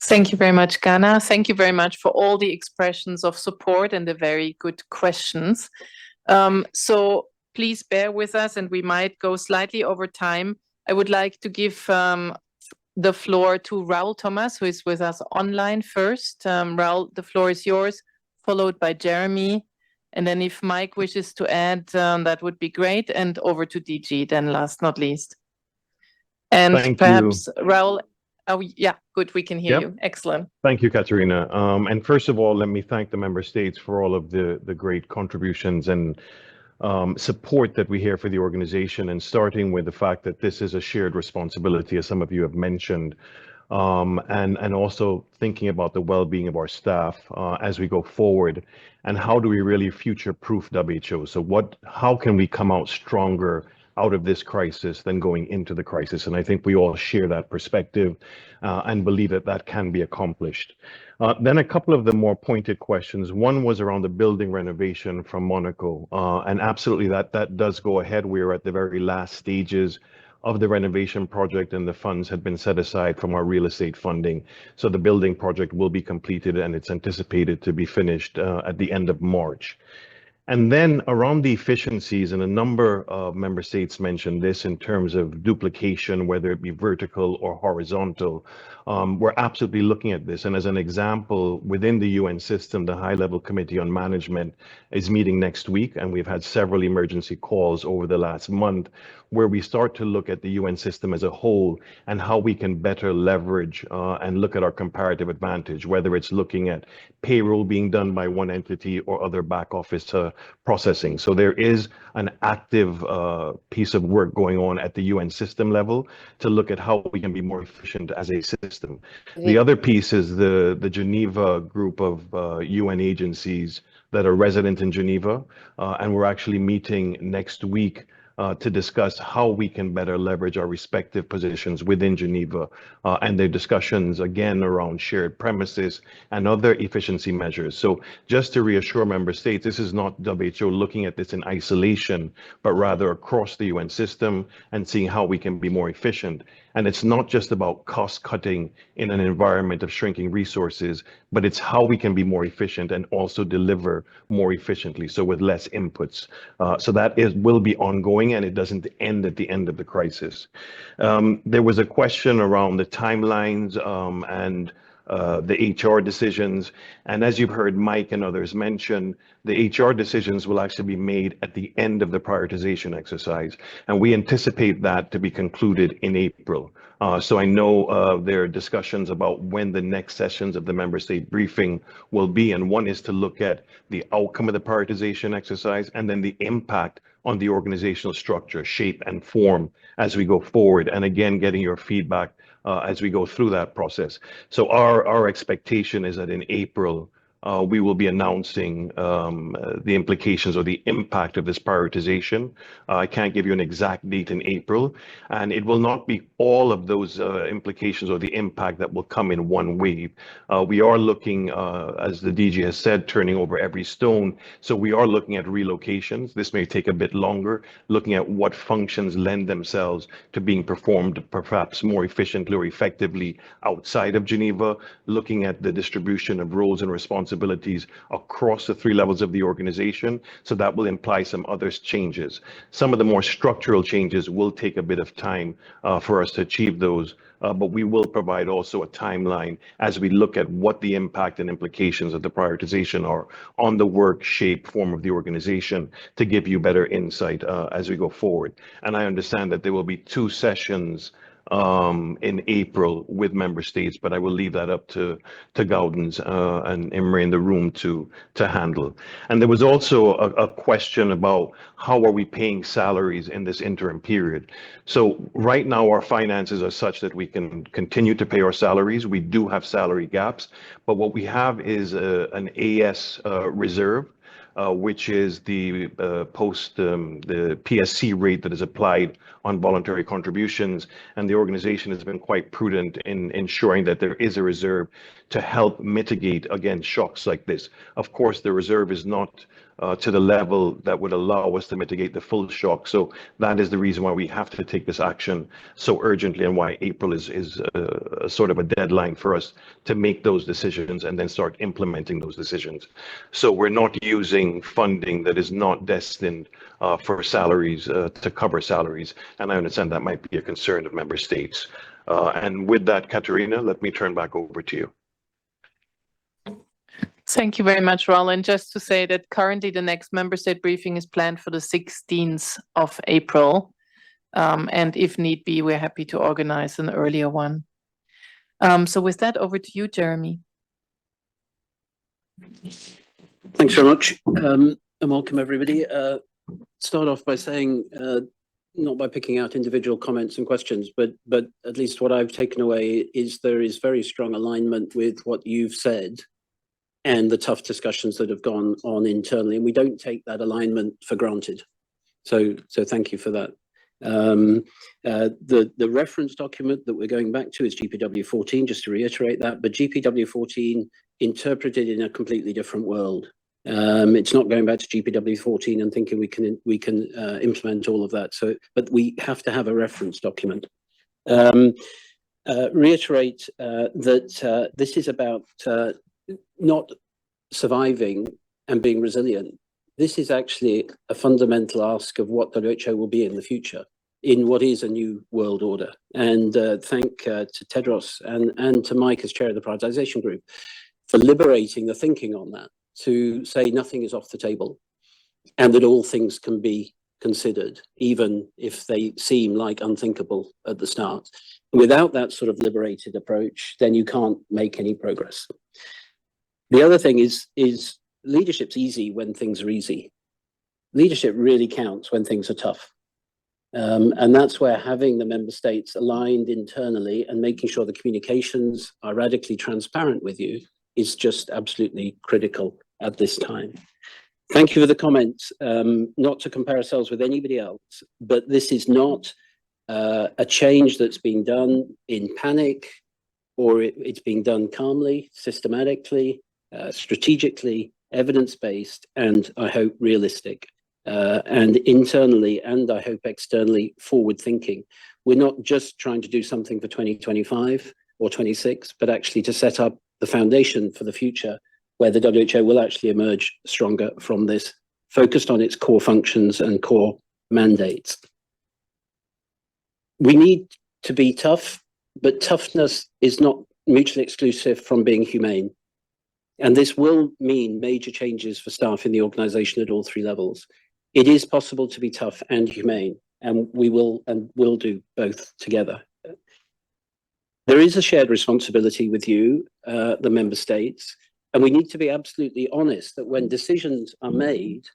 Thank you very much, Ghana. Thank you very much for all the expressions of support and the very good questions. So please bear with us, and we might go slightly over time. I would like to give the floor to Raul Thomas, who is with us online first. Raul, the floor is yours, followed by Jeremy. And then if Mike wishes to add, that would be great. And over to DG, then last not least. And Thank perhaps, you. Raul, yeah, good, we can hear Yep. you. Excellent. Thank you, Katerina. And first of all, let me thank the member states for all of the great contributions and support that we hear for the organization, and starting with the fact that this is a shared responsibility, as some of you have mentioned, and also thinking about the well-being of our staff as we go forward, and how do we really future-proof WHO? So how can we come out stronger out of this crisis than going into the crisis? And I think we all share that perspective and believe that that can be accomplished. Then a couple of the more pointed questions. One was around the building renovation from Monaco, and absolutely that does go ahead. We're at the very last stages of the renovation project, and the funds had been set aside from our real estate funding. So the building project will be completed, and it's anticipated to be finished at the end of March. And then around the efficiencies, and a number of member states mentioned this in terms of duplication, whether it be vertical or horizontal. We're absolutely looking at this. And as an example, within the UN system, the High-Level Committee on Management is meeting next week, and we've had several emergency calls over the last month where we start to look at the UN system as a whole and how we can better leverage and look at our comparative advantage, whether it's looking at payroll being done by one entity or other back office processing. So there is an active piece of work going on at the UN system level to look at how we can be more efficient as a system. The other piece is the Geneva group of UN agencies that are resident in Geneva, and we're actually meeting next week to discuss how we can better leverage our respective positions within Geneva and their discussions again around shared premises and other efficiency measures. So just to reassure member states, this is not WHO looking at this in isolation, but rather across the UN system and seeing how we can be more efficient. And it's not just about cost cutting in an environment of shrinking resources, but it's how we can be more efficient and also deliver more efficiently, so with less inputs. So that will be ongoing, and it doesn't end at the end of the crisis. There was a question around the timelines and the HR decisions. And as you've heard Mike and others mention, the HR decisions will actually be made at the end of the prioritization exercise. And we anticipate that to be concluded in April. So I know there are discussions about when the next sessions of the member state briefing will be. And one is to look at the outcome of the prioritization exercise and then the impact on the organizational structure, shape and form as we go forward. And again, getting your feedback as we go through that process. So our expectation is that in April, we will be announcing the implications or the impact of this prioritization. I can't give you an exact date in April, and it will not be all of those implications or the impact that will come in one wave. We are looking, as the DG has said, turning over every stone. So we are looking at relocations. This may take a bit longer, looking at what functions lend themselves to being performed perhaps more efficiently or effectively outside of Geneva, looking at the distribution of roles and responsibilities across the 3 levels of the organization. So that will imply some other changes. Some of the more structural changes will take a bit of time for us to achieve those, but we will provide also a timeline as we look at what the impact and implications of the prioritization are on the work, shape, form of the organization to give you better insight as we go forward. And I understand that there will be 2 sessions in April with member states, but I will leave that up to Gaudens and Imre in the room to handle. And there was also a question about how are we paying salaries in this interim period. So right now our finances are such that we can continue to pay our salaries. We do have salary gaps, but what we have is an AS reserve, which is the the PSC rate that is applied on voluntary contributions. And the organization has been quite prudent in ensuring that there is a reserve to help mitigate against shocks like this. Of course, the reserve is not to the level that would allow us to mitigate the full shock. So that is the reason why we have to take this action so urgently and why April is sort of a deadline for us to make those decisions and then start implementing those decisions. So we're not using funding that is not destined for salaries to cover salaries. And I understand that might be a concern of member states. And with that, Katerina, let me turn back over to you. Thank you very much, Roland. Just to say that currently the next member state briefing is planned for the 16th of April. And if need be, we're happy to organize an earlier one. So with that, over to you, Jeremy. Thanks very much, and welcome everybody. Start off by saying, not by picking out individual comments and questions, but at least what I've taken away is there is very strong alignment with what you've said and the tough discussions that have gone on internally, and we don't take that alignment for granted. So thank you for that. The reference document that we're going back to is GPW 14, just to reiterate that, but GPW 14 interpreted in a completely different world. It's not going back to GPW 14 and thinking we can implement all of that. So, but we have to have a reference document. Reiterate that this is about not surviving and being resilient. This is actually a fundamental ask of what WHO will be in the future, in what is a new world order. And thank to Tedros and to Mike as chair of the prioritization group for liberating the thinking on that, to say nothing is off the table and that all things can be considered, even if they seem like unthinkable at the start. Without that sort of liberated approach, then you can't make any progress. The other thing is leadership's easy when things are easy. Leadership really counts when things are tough. And that's where having the member states aligned internally and making sure the communications are radically transparent with you is just absolutely critical at this time. Thank you for the comments. Not to compare ourselves with anybody else, but this is not a change that's being done in panic, or it's being done calmly, systematically, strategically, evidence-based, and I hope realistic, and internally, and I hope externally forward-thinking. We're not just trying to do something for 2025 or 26, but actually to set up the foundation for the future, where the WHO will actually emerge stronger from this, focused on its core functions and core mandates. We need to be tough, but toughness is not mutually exclusive from being humane. And this will mean major changes for staff in the organization at all three levels. It is possible to be tough and humane, and we will do both together. There is a shared responsibility with you, the member states, and we need to be absolutely honest that when decisions are made,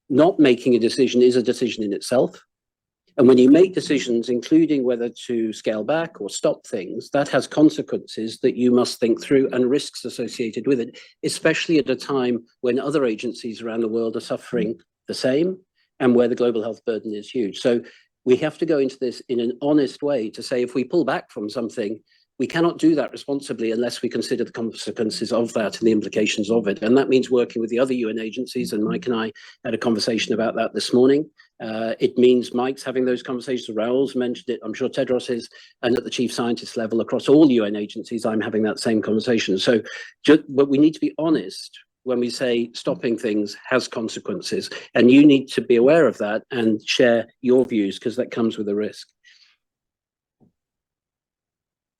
not making a decision is a decision in itself. And when you make decisions, including whether to scale back or stop things, that has consequences that you must think through and risks associated with it, especially at a time when other agencies around the world are suffering the same and where the global health burden is huge. So we have to go into this in an honest way to say, if we pull back from something, we cannot do that responsibly unless we consider the consequences of that and the implications of it. And that means working with the other UN agencies, and Mike and I had a conversation about that this morning. It means Mike's having those conversations, Raoul's mentioned it, I'm sure Tedros is, and at the chief scientist level across all UN agencies, I'm having that same conversation. So, but we need to be honest when we say stopping things has consequences, and you need to be aware of that and share your views, because that comes with a risk.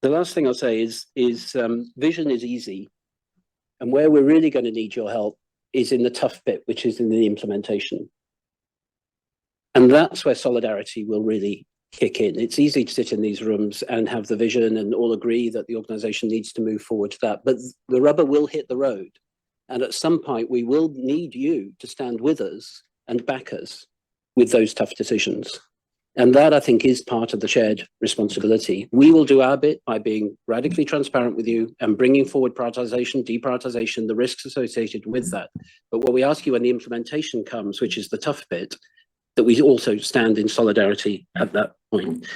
The last thing I'll say is vision is easy, and where we're really going to need your help is in the tough bit, which is in the implementation. And that's where solidarity will really kick in. It's easy to sit in these rooms and have the vision and all agree that the organization needs to move forward to that, but the rubber will hit the road. And at some point, we will need you to stand with us and back us with those tough decisions. And that, I think, is part of the shared responsibility. We will do our bit by being radically transparent with you and bringing forward prioritization, deprioritization, the risks associated with that. But what we ask you when the implementation comes, which is the tough bit, that we also stand in solidarity at that point.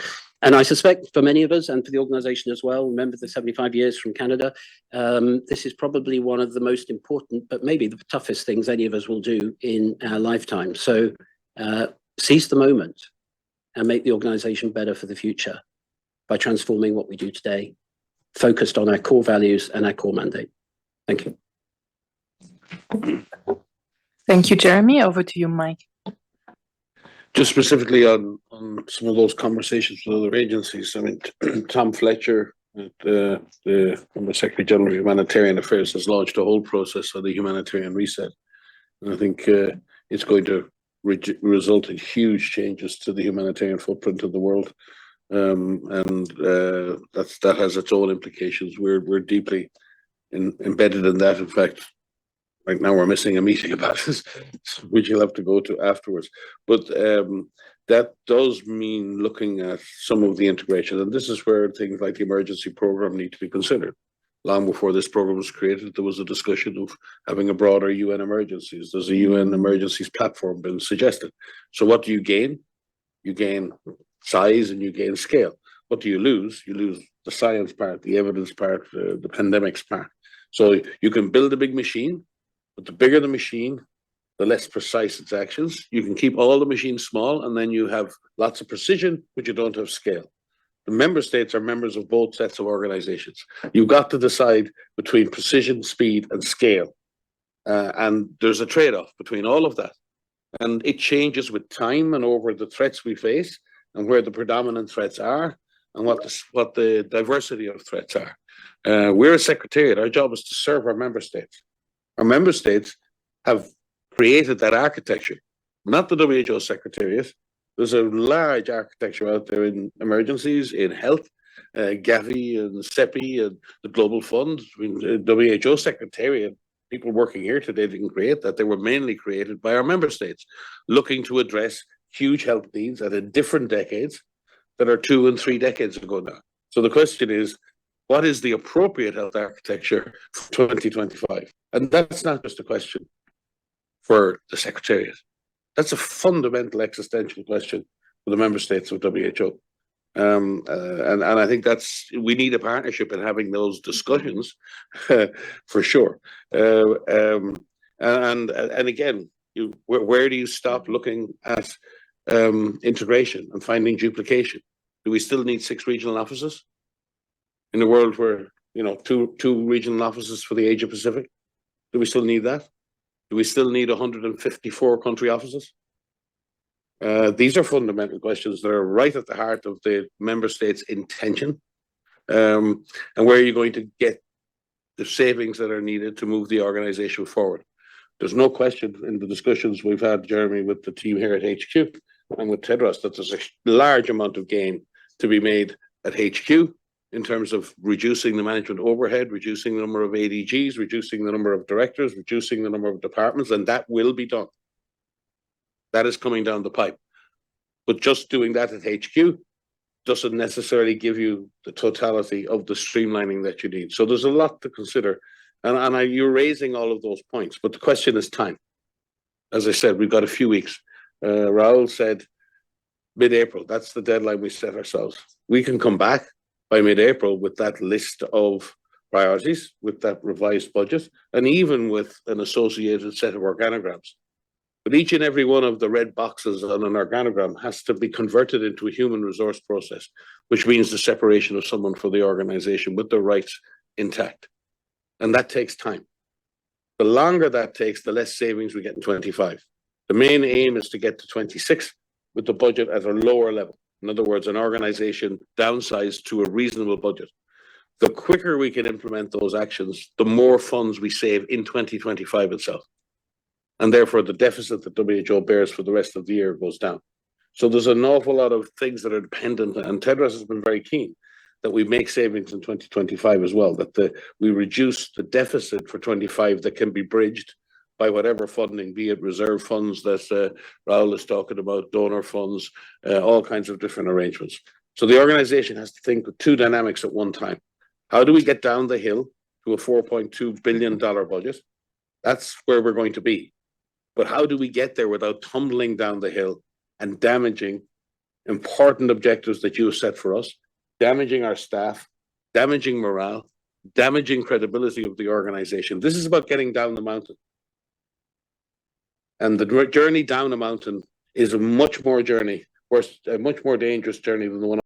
And I suspect for many of us and for the organization as well, remember the 75 years from Canada, this is probably one of the most important, but maybe the toughest things any of us will do in our lifetime. So seize the moment and make the organization better for the future by transforming what we do today, focused on our core values and our core mandate. Thank you. Thank you, Jeremy. Over to you, Mike. Just specifically on some of those conversations with other agencies, I mean, Tom Fletcher, the Secretary General of Humanitarian Affairs, has launched a whole process on the humanitarian reset. And I think it's going to result in huge changes to the humanitarian footprint of the world. That has its own implications. We're deeply embedded in that. In fact, right now we're missing a meeting about this, which you'll have to go to afterwards. But that does mean looking at some of the integration. And this is where things like the emergency program need to be considered. Long before this program was created, there was a discussion of having a broader UN emergencies. There's a UN emergencies platform been suggested. So what do you gain? You gain size and you gain scale. What do you lose? You lose the science part, the evidence part, the pandemics part. So you can build a big machine, but the bigger the machine, the less precise its actions. You can keep all the machines small, and then you have lots of precision, but you don't have scale. The member states are members of both sets of organizations. You've got to decide between precision, speed, and scale. And there's a trade-off between all of that. And it changes with time and over the threats we face and where the predominant threats are and what the diversity of threats are. We're a secretariat. Our job is to serve our member states. Our member states have created that architecture, not the WHO Secretariat. There's a large architecture out there in emergencies, in health, Gavi and CEPI and the Global Fund. I mean, the WHO Secretariat, people working here today didn't create that. They were mainly created by our member states, looking to address huge health needs at a different decades that are 2 and 3 decades ago now. So the question is, what is the appropriate health architecture for 2025? And that's not just a question for the Secretariat? That's a fundamental existential question for the member states of WHO. And I think we need a partnership in having those discussions for sure. And again, where do you stop looking at integration and finding duplication? Do we still need 6 regional offices in a world where, two regional offices for the Asia Pacific? Do we still need that? Do we still need 154 country offices? These are fundamental questions that are right at the heart of the member states' intention. And where are you going to get the savings that are needed to move the organization forward? There's no question in the discussions we've had, Jeremy, with the team here at HQ and with Tedros, that there's a large amount of gain to be made at HQ in terms of reducing the management overhead, reducing the number of ADGs, reducing the number of directors, reducing the number of departments, and that will be done. That is coming down the pipe. But just doing that at HQ doesn't necessarily give you the totality of the streamlining that you need. So there's a lot to consider. And you're raising all of those points, but the question is time. As I said, we've got a few weeks. Raul said mid-April, that's the deadline we set ourselves. We can come back by mid-April with that list of priorities, with that revised budget, and even with an associated set of organograms. But each and every one of the red boxes on an organogram has to be converted into a human resource process, which means the separation of someone for the organization with their rights intact. And that takes time. The longer that takes, the less savings we get in 25. The main aim is to get to 26 with the budget at a lower level. In other words, an organization downsized to a reasonable budget. The quicker we can implement those actions, the more funds we save in 2025 itself. And therefore, the deficit that WHO bears for the rest of the year goes down. So there's an awful lot of things that are dependent, and Tedros has been very keen that we make savings in 2025 as well, that we reduce the deficit for 25 that can be bridged by whatever funding, be it reserve funds that Raul is talking about, donor funds, all kinds of different arrangements. So the organization has to think of 2 dynamics at one time. How do we get down the hill to a $4.2 billion budget? That's where we're going to be. But how do we get there without tumbling down the hill and damaging important objectives that you have set for us, damaging our staff, damaging morale, damaging credibility of the organization? This is about getting down the mountain. And the journey down a mountain is a much more dangerous journey than the one